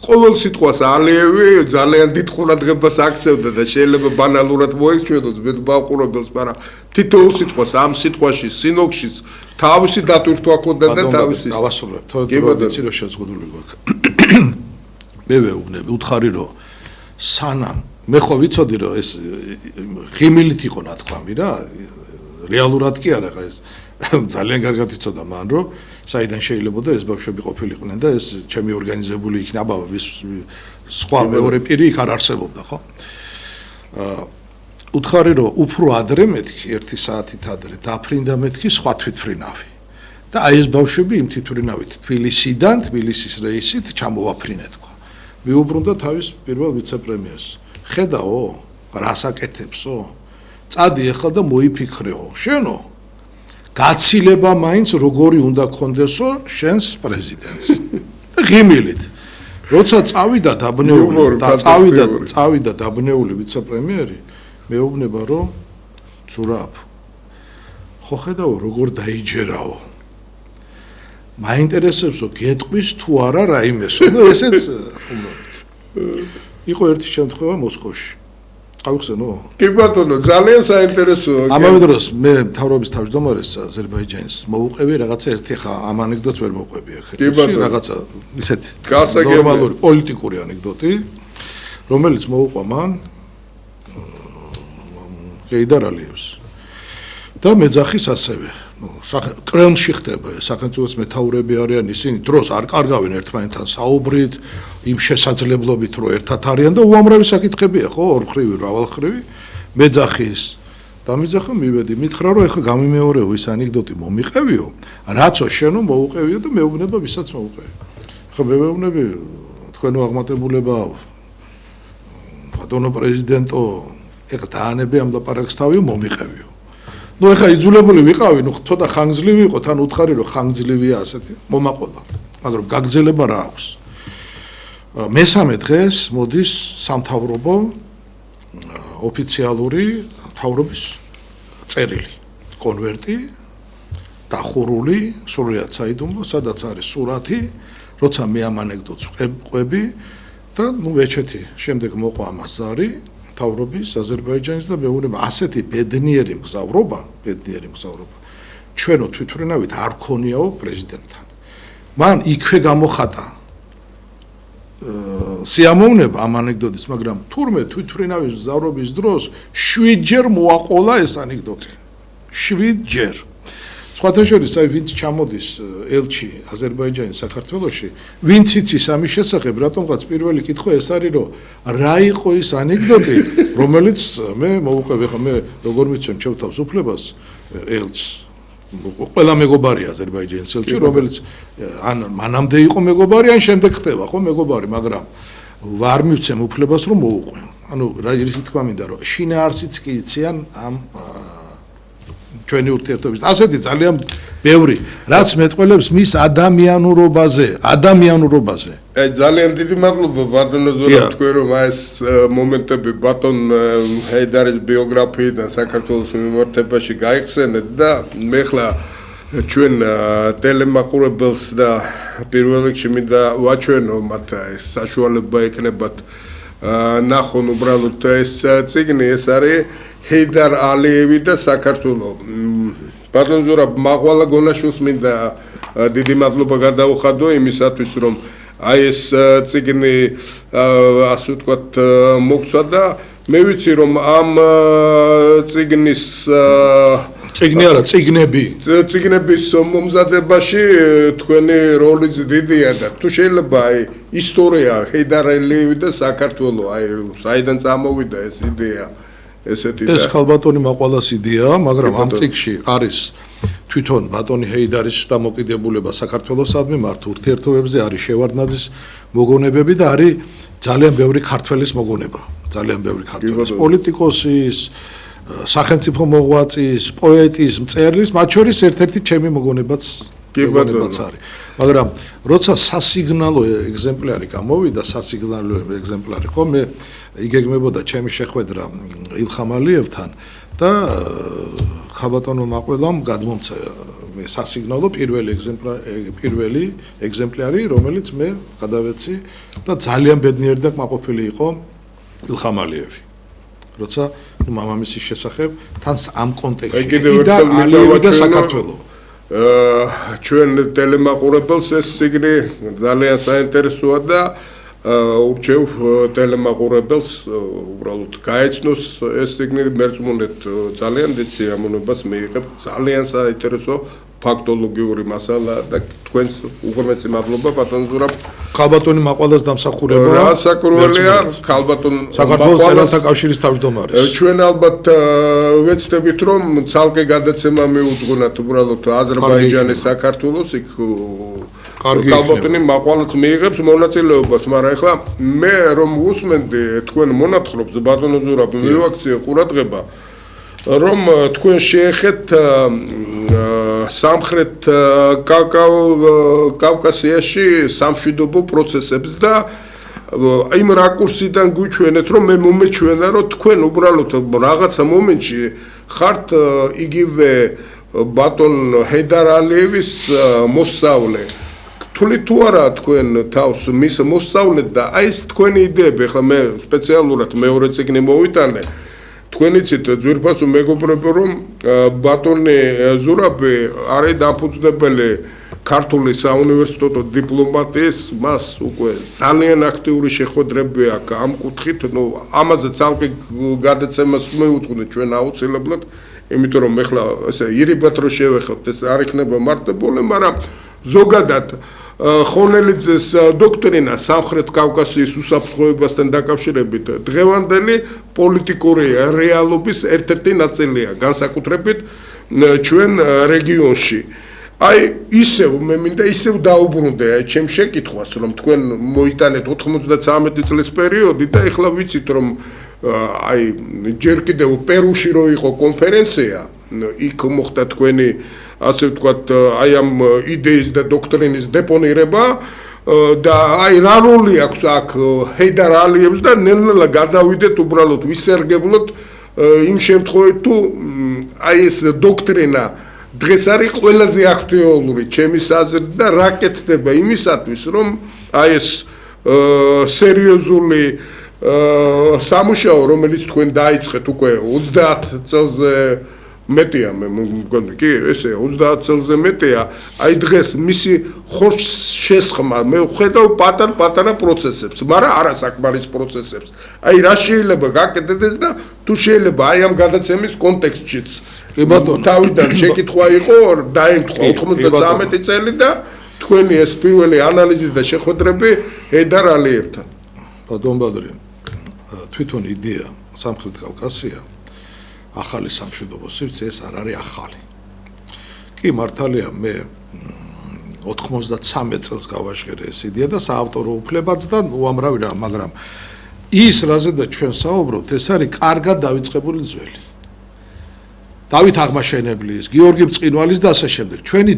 ყოველ სიტყვას ალიევი ძალიან დიდ ყურადღებას აქცევდა და შეიძლება ბანალურად მოეჩვენოს მე მაყურებელს, მაგრამ თითოეულ სიტყვას ამ სიტყვაში სინოქსის თავისი დატვირთვა ჰქონდა და თავისი დავასრულებ. თორემ რომ შეზღუდული გვაქვს. მე ვეუბნები, უთხარი რომ სანამ მე ხო ვიცოდი რომ ეს ღიმილით იყო ნათქვამი რა, რეალურად კი არა ეს ძალიან კარგად იცოდა მან რომ საიდან შეიძლებოდა ეს ბავშვები ყოფილიყვნენ და ეს ჩემი ორგანიზებული იქნება სხვა მეორე პირი იქ არ არსებობდა ხო? უთხარი რომ უფრო ადრე მეთქი 1 საათით ადრე დაფრინდა მეთქი სხვა თვითმფრინავი და აი ეს ბავშვები იმ თვითმფრინავით თბილისიდან თბილისის რეისით ჩამოვაფრინეთ თქვა მიუბრუნდა თავის პირველ ვიცე-პრემიერს ხედაო რას აკეთებსო წადი ახლა და მოიფიქრეო შენო გაცილება მაინც როგორი უნდა გქონდესო შენს პრეზიდენტს და ღიმილით როცა წავიდა დაბნეული ვიცე-პრემიერი მეუბნება რომ ზურაბ ხო ხედავ როგორ დაიჯერაო მაინტერესებს რომ გეტყვის თუ არა რაიმესო და ესეც ხუმრობთ იყო ერთი შემთხვევა მოსკოვში გავიხსენო კი ბატონო ძალიან საინტერესოა ამავე დროს მე მთავრობის თავმჯდომარეს აზერბაიჯანის მოუყევი რაღაცა ერთი ხა ამ ანეკდოტს ვერ მოყვები ახლა რაღაცა ისეთი ნორმალური პოლიტიკური ანეკდოტი რომელიც მოუყვა მან ლეიდარ ალიევს და მეძახის ასევე კრემლში ხდება სახელმწიფოს მეთაურები არიან ისინი დროს არ კარგავენ ერთმანეთთან საუბრით იმ შესაძლებლობით რომ ერთად არიან და უამრავი საკითხებია ხო ორმხრივი მრავალმხრივი მეძახის დამიძახა მივედი, მითხრა რომ ეხლა გამიმეორეო ის ანეკდოტი მომიყევიო, რაცო შენო მოუყევიო და მეუბნება ვისაც მოუყევი. ხა მე მეუბნები თქვენო აღმატებულება ბატონო პრეზიდენტო ეხლა დაანები ამ ლაპარაკს თავიო მომიყევიო. ნუ ეხლა იძულებული ვიყავი, ნუ ცოტა ხანგრძლივი იყო, თან უთხარი რომ ხანგრძლივია ასეთი, მომაყოლა. მაგრამ გაგრძელება რა აქვს? მესამე დღეს მოდის სამთავრობო ოფიციალური მთავრობის წერილი, კონვერტი, დახურული, სრულიად საიდუმლო, სადაც არის სურათი, როცა მე ამ ანეკდოტს ყვები და ნუ ვეჩეთი, შემდეგ მოყვა ამას ზარი მთავრობის აზერბაიჯანის და მეუბნება ასეთი ბედნიერი მგზავრობა, ჩვენო თვითმფრინავით არ ქონიაო პრეზიდენტთან. მან იქვე გამოხატა სიამოვნება ამ ანეკდოტის, მაგრამ თურმე თვითმფრინავის მგზავრობის დროს 7 ჯერ მოაყოლა ეს ანეკდოტი. 7 ჯერ. სხვათა შორის, ვინც ჩამოდის ელჩი აზერბაიჯანის საქართველოში, ვინც იცის ამის შესახებ, რატომღაც პირველი კითხვა ეს არის, რომ რა იყო ის ანეკდოტი, რომელიც მე მოვუყევი, ხა მე როგორ მიცემ ჩემთავს უფლებას ელჩს. ყველა მეგობარია აზერბაიჯანის ელჩი, რომელიც ან მანამდე იყო მეგობარი, ან შემდეგ ხდება, ხო, მეგობარი, მაგრამ ვარ მივცემ უფლებას რომ მოუყვე. ანუ რა ის თქვა მინდა რომ შინაარსიც კი იციან ამ ჩვენი ურთიერთობის. ასეთი ძალიან ბევრი, რაც მეტყველებს მის ადამიანურობაზე. აი ძალიან დიდი მადლობა ბატონო ზურაბ, თქვენ რომ ეს მომენტები ბატონ ჰეიდარის ბიოგრაფიიდან საქართველოს მიმართებაში გაიხსენეთ და მე ხლა ჩვენ ტელემაყურებელს და პირველ რიგში მინდა ვაჩვენო მათ ეს საშუალება ეკნებათ ნახონ უბრალოდ ეს წიგნი, ეს არის ჰეიდარ ალიევი და საქართველო. ბატონ ზურაბ, მაღვალა გონაშვილს მინდა დიდი მადლობა გადაუხადო იმისათვის, რომ აი ეს წიგნი ასე ვთქვათ მოგცვა და მე ვიცი რომ ამ წიგნის წიგნი არა, წიგნების მომზადებაში თქვენი როლიც დიდია და თუ შეიძლება აი ისტორია ჰეიდარ ალიევი და საქართველო, აი საიდან წამოვიდა ეს იდეა ესეთი და ეს ქალბატონი მაყვალას იდეაა, მაგრამ ამ წიგნში არის თვითონ ბატონი ჰეიდარის დამოკიდებულება საქართველოსადმი მართ ურთიერთობებზე, არის შევარდნაძის მოგონებები და არის ძალიან ბევრი ქართველის მოგონება, პოლიტიკოსის, სახელმწიფო მოღვაწის, პოეტის, მწერლის, მათ შორის ერთ-ერთი ჩემი მოგონებაც არის. მაგრამ როცა სასიგნალო ეგზემპლარი გამოვიდა, ხო მე იგეგმებოდა ჩემი შეხვედრა ილხამ ალიევთან და ქალბატონო მაყველამ გადმომცა მე სასიგნალო პირველი ეგზემპლარი, რომელიც მე გადავეცი და ძალიან ბედნიერი და კმაყოფილი იყო ილხამ ალიევი. როცა მამამისის შესახებ თან ამ კონტექსტში და ალიევი და საქართველო ჩვენ ტელემაყურებელს ეს წიგნი ძალიან საინტერესოა და ურჩევ ტელემაყურებელს უბრალოდ გაეცნოს ეს წიგნი, მერწმუნეთ ძალიან დიდ სიამოვნებას მიიღებ, ძალიან საინტერესო ფაქტოლოგიური მასალა და თქვენს უღრმესი მადლობა ბატონ ზურაბ. ქალბატონი მაყვალას დამსახურება რა საკურველია ქალბატონ საქართველოს ეროვნულ კავშირის თავმჯდომარე. ჩვენ ალბათ ვეცდებით რომ ცალკე გადაცემა მიუძღვნათ უბრალოდ აზერბაიჯანის საქართველოს იქ ქალბატონი მაყვალაც მიიღებს მონაწილეობას, მაგრამ ეხლა მე რომ უსმენდი თქვენ მონათხრობს ბატონო ზურაბ, მივაქციე ყურადღება რომ თქვენ შეეხეთ სამხრეთ კავკასიაში სამშვიდობო პროცესებს და იმ რაკურსიდან გვიჩვენეთ რომ მე მომეჩვენა რომ თქვენ უბრალოდ რაღაცა მომენტში ხართ იგივე ბატონ ჰეიდარ ალიევის მოსწავლე. თვლით თუ არა თქვენ თავს მის მოსწავლედ და აი ეს თქვენი იდეები, ხა მე სპეციალურად მეორე წიგნი მოვიტანე. თქვენ იცით ძვირფასო მეგობრებო რომ ბატონი ზურაბი არის დამფუძნებელი ქართული საუნივერსიტეტო დიპლომატიის, მას უკვე ძალიან აქტიური შეხვედრები აქვს ამ კუთხით, ამაზე ცალკე გადაცემას მივუძღვნით ჩვენ აუცილებლად, იმიტომ რომ ეხლა ესე ირიბად რო შევეხოთ ეს არ იქნება მარტებოლე, მაგრამ ზოგადად ხონელიძეს დოქტრინა სამხრეთ კავკასიის უსაფრთხოებასთან დაკავშირებით დღევანდელი პოლიტიკური რეალობის ერთ-ერთი ნაწილია, განსაკუთრებით ჩვენ რეგიონში. აი ისევ მე მინდა ისევ დაუბრუნდე აი ჩემ შეკითხვას, რომ თქვენ მოიტანეთ 93 წლის პერიოდი და ეხლა ვიცით რომ აი ჯერ კიდევ პერუში რო იყო კონფერენცია, იქ მოხდა თქვენი ასე ვთქვათ აი ამ იდეის და დოქტრინის დეპონირება და აი რა როლი აქვს აქ ჰეიდარ ალიევს და ნელ-ნელა გადავიდეთ უბრალოდ ვისერგებლოთ იმ შემთხვევით თუ აი ეს დოქტრინა დღეს არის ყველაზე აქტუალური ჩემის აზრით და რა კეთდება იმისათვის რომ აი ეს სერიოზული სამუშაო რომელიც თქვენ დაიწყეთ უკვე 30 წელზე მეტია მე მგონი კი ესე 30 წელზე მეტია აი დღეს მისი ხორცს შესხმა მე ვხედავ პატარ-პატარა პროცესებს მაგრამ არა საკმარის პროცესებს აი რა შეიძლება გაკეთდეს და თუ შეიძლება აი ამ გადაცემის კონტექსტშიც კი ბატონო თავიდან შეკითხვა იყო დაემთხვა 93 წელი და თქვენი ეს პირველი ანალიზი და შეხვედრები ჰეიდარ ალიევთან ბატონ ბადრი თვითონ იდეა სამხრეთ კავკასია ახალი სამშვიდობო სივრცე ეს არ არის ახალი. კი მართალია მე 93 წელს გავაჟღერე ეს იდეა და საავტორო უფლებაც და უამრავი რა, მაგრამ ის რაზედაც ჩვენ საუბრობთ, ეს არის კარგად დავიწყებული ძველი. დავით აღმაშენებლის, გიორგი ბწყინვალის და ასე შემდეგ. ჩვენი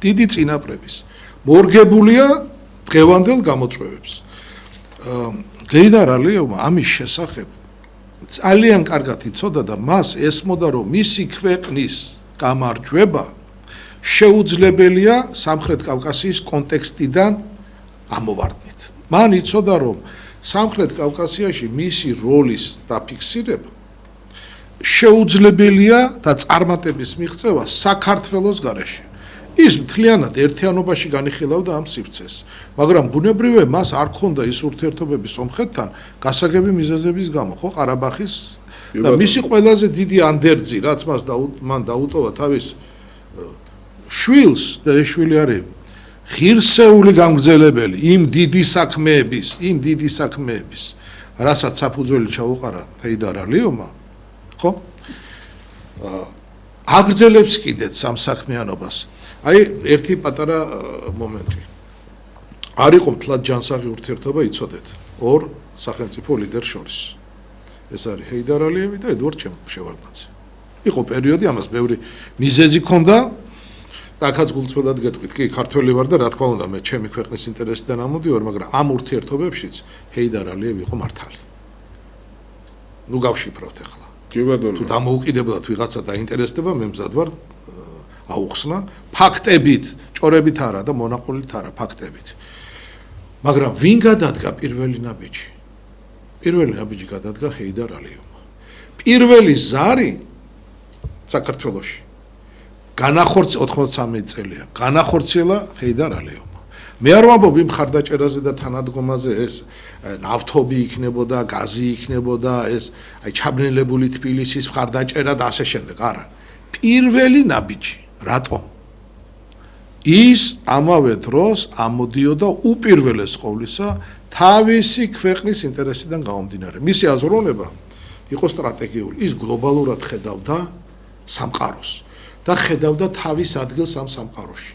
დიდი წინაპრების მორგებულია დღევანდელ გამოწვევებს. ჰეიდარ ალიევმა ამის შესახებ ძალიან კარგად იცოდა და მას ესმოდა რომ მისი ქვეყნის გამარჯვება შეუძლებელია სამხრეთ კავკასიის კონტექსტიდან ამოვარდნით. მან იცოდა რომ სამხრეთ კავკასიაში მისი როლის დაფიქსირება შეუძლებელია და წარმატების მიღწევა საქართველოს გარეშე. ის მთლიანად ერთიანობაში განიხილავდა ამ სივრცეს, მაგრამ ბუნებრივია მას არ ქონდა ის ურთიერთობები სომხეთთან გასაგები მიზეზების გამო, ხო, ყარაბაღის და მისი ყველაზე დიდი ანდერძი, რაც მან დაუტოვა თავის შვილს და ეს შვილი არის ღირსეული გამგრძელებელი იმ დიდი საქმეების, რასაც საფუძველი ჩაუყარა ჰეიდარ ალიევმა, ხო? აგრძელებს კიდეც ამ საქმიანობას. აი ერთი პატარა მომენტი. არ იყო მთლად ჯანსაღი ურთიერთობა, იცოდეთ, ორ სახელმწიფო ლიდერს შორის. ეს არის ჰეიდარ ალიევი და ედუარდ შევარდნაძე. იყო პერიოდი, ამას ბევრი მიზეზი ჰქონდა. და აქაც გულწრფელად გეტყვით, კი, ქართველი ვარ და რა თქმა უნდა, მე ჩემი ქვეყნის ინტერესიდან ამოდივარ, მაგრამ ამ ურთიერთობებშიც ჰეიდარ ალიევი იყო მართალი. ნუ გავშიფროთ ახლა. კი ბატონო. თუ დამოუკიდებლად ვიღაცა დაინტერესდება, მე მზად ვარ აუხსნა ფაქტებით, ჭორებით არა და მონაყოლით არა, ფაქტებით. მაგრამ ვინ გადადგა პირველი ნაბიჯი? პირველი ნაბიჯი გადადგა ჰეიდარ ალიევმა. პირველი ზარი საქართველოში განახორციელა 93 წელია. განახორციელა ჰეიდარ ალიევმა. მე არ ვამბობ იმ ხარდაჭერაზე და თანადგომაზე ეს ნავთობი იქნებოდა, გაზი იქნებოდა, ეს აი ჩაბნელებული თბილისის ხარდაჭერა და ასე შემდეგ, არა. პირველი ნაბიჯი რატომ? ის ამავე დროს ამოდიოდა უპირველეს ყოვლისა თავისი ქვეყნის ინტერესიდან გამომდინარე. მისი აზროვნება იყო სტრატეგიული. ის გლობალურად ხედავდა სამყაროს და ხედავდა თავის ადგილს ამ სამყაროში.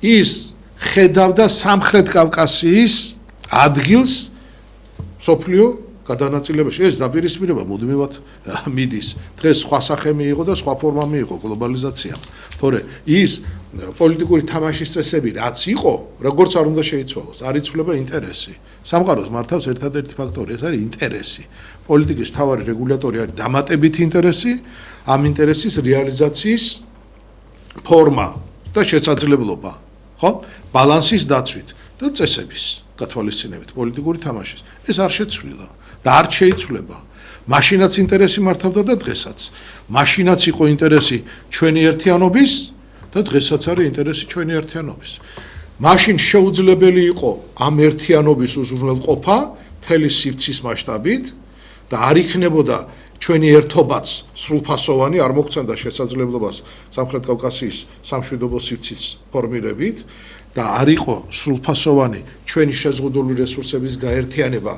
ის ხედავდა სამხრეთ კავკასიის ადგილს სოფლიო გადანაწილებაში. ეს დაპირისპირება მუდმივად მიდის. დღეს სხვა სახე მიიღო და სხვა ფორმა მიიღო გლობალიზაციამ. თორე ის პოლიტიკური თამაშის წესები რაც იყო, როგორც არ უნდა შეიცვალოს, არ იცვლება ინტერესი. სამყაროს მართავს ერთადერთი ფაქტორი, ეს არის ინტერესი. პოლიტიკის მთავარი რეგულატორი არის დამატებითი ინტერესი, ამ ინტერესის რეალიზაციის ფორმა და შესაძლებლობა, ხო? ბალანსის დაცვით და წესების გათვალისწინებით პოლიტიკური თამაშის. ეს არ შეცვლილა და არ შეიცვლება. მაშინაც ინტერესი მართავდა და დღესაც. მაშინაც იყო ინტერესი ჩვენი ერთიანობის და დღესაც არის ინტერესი ჩვენი ერთიანობის. მაშინ შეუძლებელი იყო ამ ერთიანობის უზრუნველყოფა მთელი სივრცის მასშტაბით და არ იქნებოდა ჩვენი ერთობაც სრულფასოვანი არ მოგცემდა შესაძლებლობას სამხრეთ კავკასიის სამშვიდობო სივრცის ფორმირებით და არ იყო სრულფასოვანი ჩვენი შეზღუდული რესურსების გაერთიანება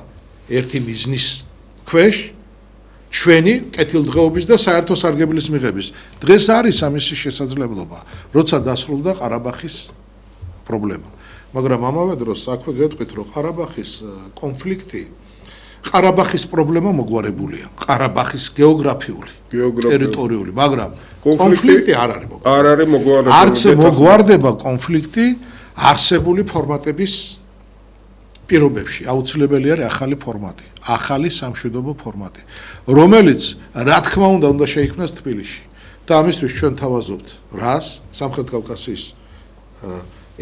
ერთი მიზნის ქვეშ ჩვენი კეთილდღეობის და საერთო სარგებლის მიღების. დღეს არის ამისი შესაძლებლობა, როცა დასრულდა ყარაბაღის პრობლემა. მაგრამ ამავე დროს აქვე გეტყვით, რომ ყარაბაღის კონფლიქტი ყარაბაღის პრობლემა მოგვარებულია, ყარაბაღის გეოგრაფიული, ტერიტორიული, მაგრამ კონფლიქტი არ არის მოგვარებული. არ არის მოგვარებული. არც მოგვარდება კონფლიქტი არსებული ფორმატების პირობებში. აუცილებელი არის ახალი ფორმატი, ახალი სამშვიდობო ფორმატი, რომელიც რა თქმა უნდა შეიქმნას თბილისში. და ამისთვის ჩვენ თავაზობთ რას? სამხრეთ კავკასიის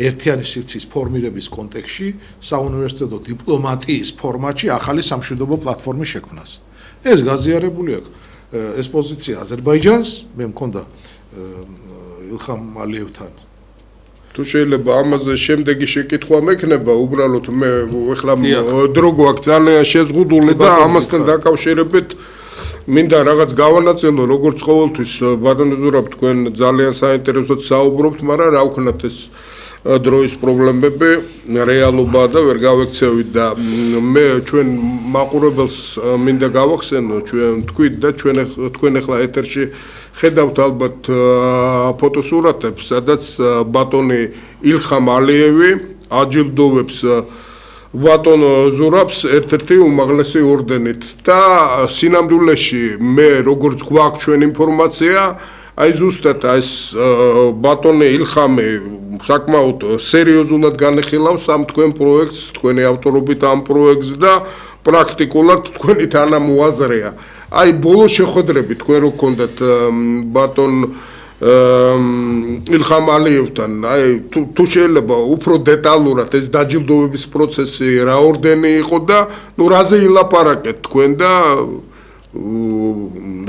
ერთიანი სივრცის ფორმირების კონტექსტში საუნივერსიტეტო დიპლომატიის ფორმატში ახალი სამშვიდობო პლატფორმის შექმნას. ეს გაზიარებული აქვს. ეს პოზიცია აზერბაიჯანს, მე მქონდა ილხამ ალიევთან. თუ შეიძლება ამაზე შემდეგი შეკითხვა მექნება, უბრალოდ მე ეხლა დრო გვაქვს ძალიან შეზღუდული და ამასთან დაკავშირებით მინდა რაღაც გავანაწილო, როგორც ყოველთვის ბატონო ზურაბ, თქვენ ძალიან საინტერესოდ საუბრობთ, მაგრამ რა ვქნათ ეს დროის პრობლემები რეალობაა და ვერ გავექცევით და მე ჩვენ მაყურებელს მინდა გავახსენო, ჩვენ თქვით და თქვენ ახლა ეთერში ხედავთ ალბათ ფოტოსურათებს, სადაც ბატონი ილხამ ალიევი აჯილდოვებს ბატონ ზურაბს ერთ-ერთი უმაღლესი ორდენით და სინამდვილეში მე როგორც გვაქვს ჩვენ ინფორმაცია, აი ზუსტად ეს ბატონი ილხამი საკმაოდ სერიოზულად განეხილავს ამ თქვენ პროექტს, თქვენი ავტორობით ამ პროექტს და პრაქტიკულად თქვენი თანამოაზრეა. აი ბოლო შეხვედრები თქვენ რო გქონდათ ბატონ ილხამ ალიევთან, აი თუ შეიძლება უფრო დეტალურად ეს დაჯილდოვების პროცესი რა ორდენი იყო და ნუ რაზე ილაპარაკეთ თქვენ და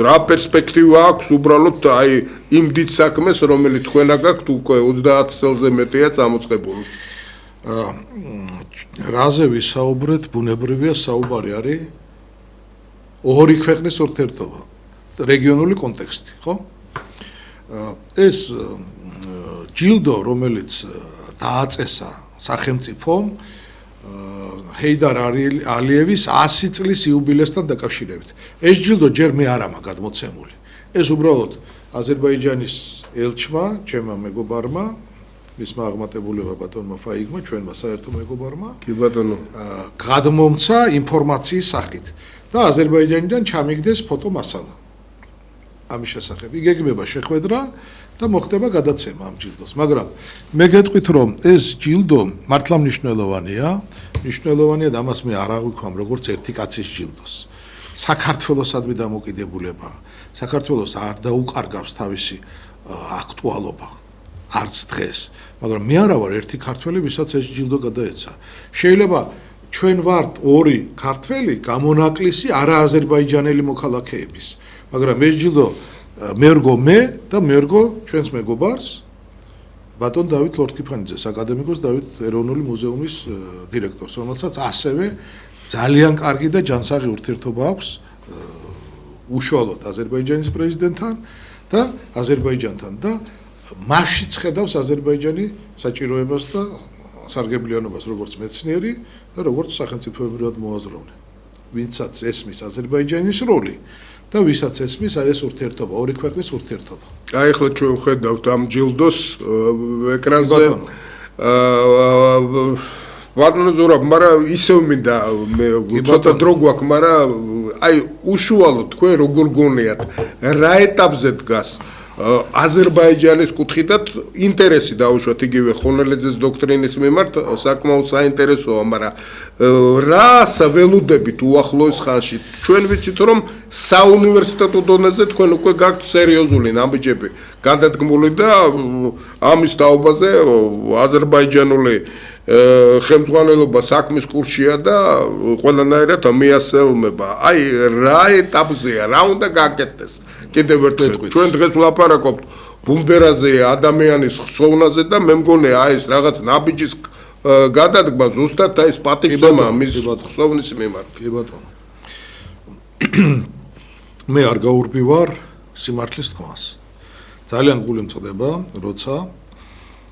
რა პერსპექტივა აქვს უბრალოდ აი იმ დიდ საქმეს, რომელიც თქვენ აგაქვთ უკვე 30 წელზე მეტია წამოწყებული. რაზე ვისაუბრეთ, ბუნებრივია საუბარი არის ორი ქვეყნის ურთიერთობა, რეგიონული კონტექსტი, ხო? ეს ჯილდო, რომელიც დააწესა სახელმწიფომ ჰეიდარ ალიევის 100 წლის იუბილესთან დაკავშირებით. ეს ჯილდო ჯერ მე არ ამაა გადმოცემული. ეს უბრალოდ აზერბაიჯანის ელჩმა, ჩემმა მეგობარმა, მისმა აღმატებულება ბატონმა ფაიგმა, ჩვენმა საერთო მეგობარმა, კი ბატონო, გადმომცა ინფორმაციის სახით და აზერბაიჯანიდან ჩამიგდეს ფოტომასალა. ამის შესახებ იგეგმება შეხვედრა და მოხდება გადაცემა ამ ჯილდოს. მაგრამ მე გეტყვით, რომ ეს ჯილდო მართლა მნიშვნელოვანია და ამას მე არ აღვიქვამ როგორც ერთი კაცის ჯილდოს. საქართველოსადმი დამოკიდებულება, საქართველოს არ დაუკარგავს თავისი აქტუალობა, არც დღეს, მაგრამ მე არა ვარ ერთი ქართველი, ვისაც ეს ჯილდო გადაეცა. შეიძლება ჩვენ ვართ ორი ქართველი გამონაკლისი არააზერბაიჯანელი მოქალაქეების, მაგრამ ეს ჯილდო მერგო მე და მერგო ჩვენს მეგობარს ბატონ დავით ლორთქიფანიძეს, აკადემიკოს დავით ეროვნული მუზეუმის დირექტორს, რომელსაც ასევე ძალიან კარგი და ჯანსაღი ურთიერთობა აქვს უშუალოდ აზერბაიჯანის პრეზიდენტთან და აზერბაიჯანთან და მასშიც ხედავს აზერბაიჯანი საჭიროებას და სარგებლიანობას როგორც მეცნიერი და როგორც სახელმწიფოებრივად მოაზროვნე. ვინცაც ესმის აზერბაიჯანის როლი და ვისაც ესმის ეს ურთიერთობა, ორი ქვეყნის ურთიერთობა. აი ახლა ჩვენ ხედავთ ამ ჯილდოს ეკრანზე. ბატონო ზურაბ, მაგრამ ისევ მინდა მე ცოტა დრო გვაქვს, მაგრამ აი უშუალოდ თქვენ როგორ გონიათ რა ეტაპზე დგას აზერბაიჯანის კუთხიდან ინტერესი დაუშვათ იგივე ხონელეძეს დოქტრინის მიმართ საკმაოდ საინტერესოა, მაგრამ რას ველოდებით უახლოეს ხანში? ჩვენ ვიცით, რომ საუნივერსიტეტო დონეზე თქვენ უკვე გაქვთ სერიოზული ნაბიჯები გადადგმული და ამის თაობაზე აზერბაიჯანული ხელმძღვანელობა საქმის კურსშია და ყველანაირად მიასალმება. აი რა ეტაპზეა, რა უნდა გაკეთდეს? კიდევ ერთხელ ჩვენ დღეს ვლაპარაკობთ ბუნდერაზე, ადამიანის ხსოვნაზე და მე მგონია აი ეს რაღაც ნაბიჯის გადადგმა ზუსტად აი ეს პატივცემა მის ხსოვნის მიმართ. კი ბატონო. მე არ გაურბივარ სიმართლის თქმას. ძალიან გული მწდება, როცა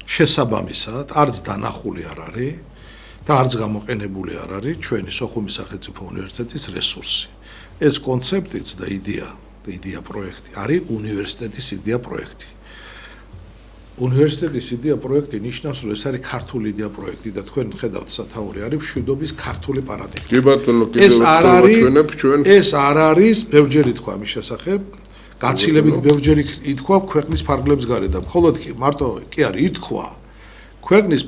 შესაბამისად არც დანახული არ არის და არც გამოყენებული არ არის ჩვენი სოხუმის სახელმწიფო უნივერსიტეტის რესურსი. ეს კონცეფტიც და იდეა პროექტი არის უნივერსიტეტის იდეა პროექტი. უნივერსიტეტის იდეა პროექტი ნიშნავს, რომ ეს არის ქართული იდეა პროექტი და თქვენ ხედავთ სათაური არის მშვიდობის ქართული პარადიგმა. კი ბატონო, კიდევ ეს არ არის ბევრჯერ ითქვა მის შესახებ, გაცილებით ბევრჯერ ითქვა ქვეყნის ფარგლებს გარეთ და მხოლოდ კი მარტო კი არის ითქვა ქვეყნის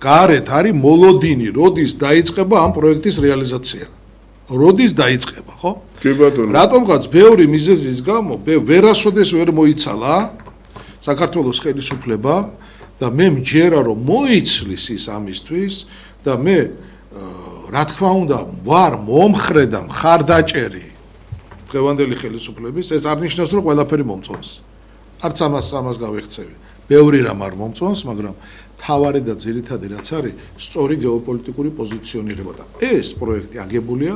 გარეთ არის მოლოდინი, როდის დაიწყება ამ პროექტის რეალიზაცია. როდის დაიწყება, ხო? კი ბატონო. რატომღაც ბევრი მიზეზის გამო ვერასოდეს ვერ მოიცალა საქართველოს ხელისუფლება და მე მჯერა რომ მოიცლის ის ამისთვის და მე რა თქმა უნდა ვარ მომხრე და მხარდაჭერი დღევანდელი ხელისუფლების ეს არ ნიშნავს რომ ყველაფერი მომწონს. არც ამას გავეხცევი. ბევრი რამ არ მომწონს, მაგრამ თავარი და ძირითადი რაც არის სწორი გეოპოლიტიკური პოზიციონირება და ეს პროექტი აგებულია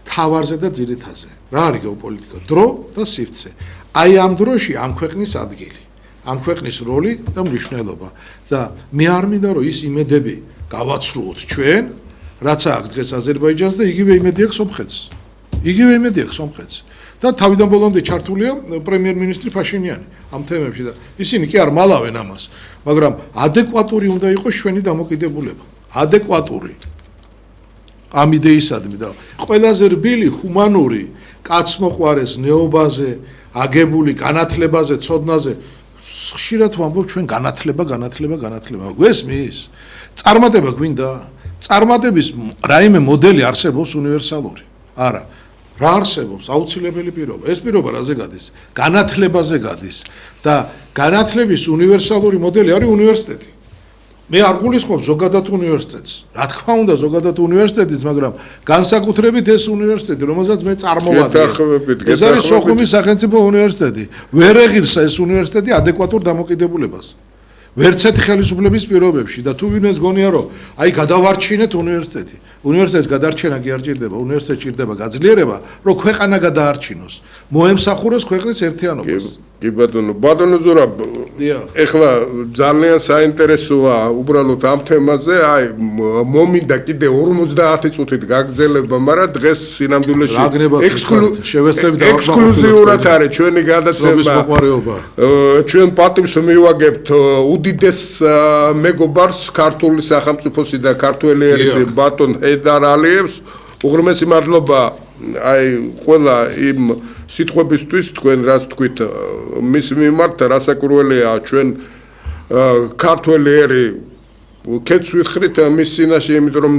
თავარზე და ძირითაზე. რა არის გეოპოლიტიკა? დრო და სივრცე. აი ამ დროში ამ ქვეყნის ადგილი, ამ ქვეყნის როლი და მნიშვნელობა და მე არ მინდა რომ ის იმედები გავაცრუოთ ჩვენ, რაც აქვს დღეს აზერბაიჯანს და იგივე იმედი აქვს სომხეთს. იგივე იმედი აქვს სომხეთს. და თავიდან ბოლომდე ჩართულია პრემიერ-მინისტრი ფაშინიანი ამ თემებში და ისინი კი არ მალავენ ამას, მაგრამ ადეკვატური უნდა იყოს ჩვენი დამოკიდებულება. ადეკვატური ამ იდეისადმი და ყველაზე რბილი ჰუმანური კაცმოყვარეს ნეობაზე აგებული განათლებაზე, ცოდნაზე ხშირად ვამბობ ჩვენ განათლება. გვესმის? წარმატება გვინდა? წარმატების რაიმე მოდელი არსებობს უნივერსალური? არა. რა არსებობს? აუცილებელი პირობა. ეს პირობა რაზე გადის? განათლებაზე გადის და განათლების უნივერსალური მოდელი არის უნივერსიტეტი. მე არ გულისხმობ ზოგადად უნივერსიტეტს. რა თქმა უნდა ზოგადად უნივერსიტეტიც, მაგრამ განსაკუთრებით ეს უნივერსიტეტი, რომელსაც მე წარმოვადგენ. ეს არის სოხუმის სახელმწიფო უნივერსიტეტი. ვერ ეღირსა ეს უნივერსიტეტი ადეკვატურ დამოკიდებულებას. ვერცერთი ხელისუფლების პირობებში და თუ ვინმეს გონია რომ აი გადავარჩინეთ უნივერსიტეტი. უნივერსიტეტის გადარჩენა კი არ ჭირდება, უნივერსიტეტს ჭირდება გაძლიერება, რომ ქვეყანა გადაარჩინოს, მოემსახუროს ქვეყნის ერთიანობას. კი ბატონო ზურაბ, ეხლა ძალიან საინტერესოა უბრალოდ ამ თემაზე, აი მომინდა კიდე 50 წუთით გაგრძელება, მაგრამ დღეს სინამდვილეში ექსკლუზიურად არის ჩვენი გადაცემა. ჩვენ პატივს მივაგებთ უდიდეს მეგობარს ქართული სახელმწიფოსი და ქართველი ერისის ბატონ ჰეიდარ ალიევს. უღრმესი მადლობა აი ყველა იმ სიტყვებისთვის თქვენ რაც თქვით მის მიმართ რასაკურველია ჩვენ ქართველი ერი კეთს ვიხრით მის წინაშე, იმიტომ რომ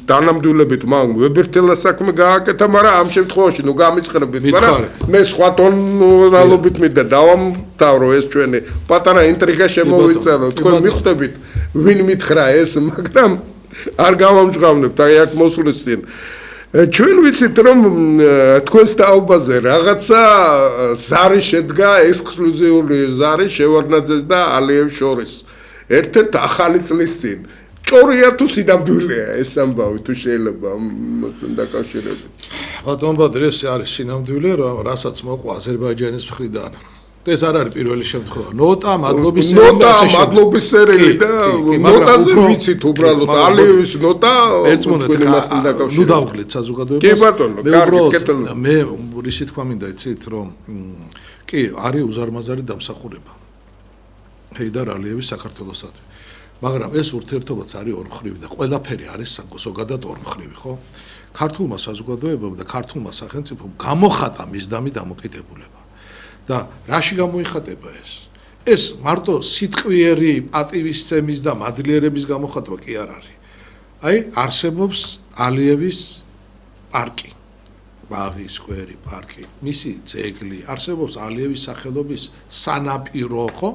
დანამდვილებით მან ვებერთელა საქმე გააკეთა, მაგრამ ამ შემთხვევაში ნუ გამიწყრებით, მაგრამ მე სხვა ტონალობით მინდა დავამთავრო ეს ჩვენი პატარა ინტრიგა შემოვიწერო. თქვენ მიხვდებით ვინ მითხრა ეს, მაგრამ არ გამამჟღავნებთ აი აქ მოსulis წინ. ჩვენ ვიცით რომ თქვენს თაობაზე რაღაცა ზარი შედგა, ექსკლუზიური ზარი შევარდნაძეს და ალიევს შორის. ერთ-ერთ ახალი წლის წინ. ჭორია თუ სინამდვილეა ეს ამბავი თუ შეიძლება დაკავშირებით. ბატონ ბადრი, ეს არის სინამდვილე, რასაც მოყვა აზერბაიჯანის მხრიდან. ეს არ არის პირველი შემთხვევა. ნოტა, მადლობის სერილი და ნოტაზე ვიცით უბრალოდ ალიევის ნოტა ნუ დავღლეთ საზოგადოებას. კი ბატონო, კარგი, მე რისი თქვა მინდა იცით რომ კი არის უზარმაზარი დამსახურება ჰეიდარ ალიევის საქართველოსადმი. მაგრამ ეს ურთიერთობაც არის ორმხრივი და ყველაფერი არის ზოგადად ორმხრივი, ხო? ქართულმა საზოგადოებამ და ქართულმა სახელმწიფომ გამოხატა მისდამი დამოკიდებულება. და რაში გამოიხატება ეს? ეს მარტო სიტყვიერი პატივისცემის და მადლიერების გამოხატვა კი არ არის. აი არსებობს ალიევის პარკი, ბაღი, სკვერი, პარკი, მისი ძეგლი, არსებობს ალიევის სახელობის სანაპირო, ხო?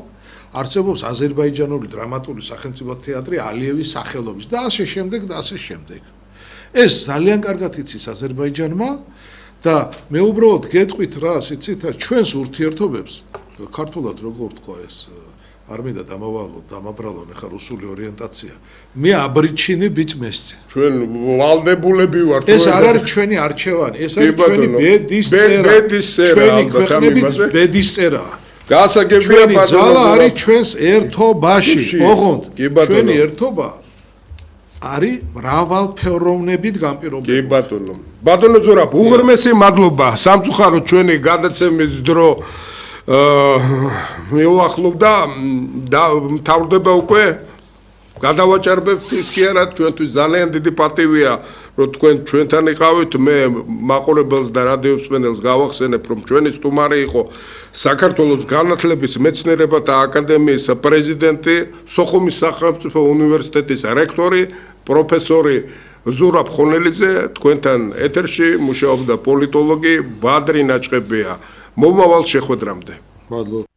არსებობს აზერბაიჯანული დრამატული სახელმწიფო თეატრი ალიევის სახელობის და ასე შემდეგ და ასე შემდეგ. ეს ძალიან კარგად იცის აზერბაიჯანმა და მე უბრალოდ გეტყვით რა, იცით, ჩვენს ურთიერთობებს ქართულად როგორ თქვა ეს არ მინდა დამავალო, დამაბრალონ ახლა რუსული ორიენტაცია. მე აბრიჩინე ბიჭ მესწე. ჩვენ ვალდებულები ვართ. ეს არ არის ჩვენი არჩევანი, ეს არის ჩვენი ბედის წერა. ბედის წერა, ჩვენი ალბათ, ქვეყნების ამაზე. ბედის წერა. გასაგებია ჩვენი ძალა არის ჩვენს ერთობაში. ოღონდ კი, ბატონო. ჩვენი ერთობა არის მრავალფეროვნებით კი განპირობებული. ბატონო. ბატონო ზურაბ, უღრმესი მადლობა სამწუხაროდ ჩვენი გადაცემის დრო მეუახლოვდა და მთავრდება უკვე გადავაჭარბებთ ის კი არა ჩვენთვის ძალიან დიდი პატივია რომ თქვენ ჩვენთან იყავით მე მაყურებელს და რადიო მსმენელს გავახსენებ რომ ჩვენი სტუმარი იყო საქართველოს განათლების მეცნიერებათა აკადემიის პრეზიდენტი სოხუმის სახელმწიფო უნივერსიტეტის რექტორი პროფესორი ზურაბ ხონელიძე თქვენთან ეთერში მუშაობდა პოლიტოლოგი ბადრი ნაჭყებია მომავალ შეხვედრამდე მადლობა.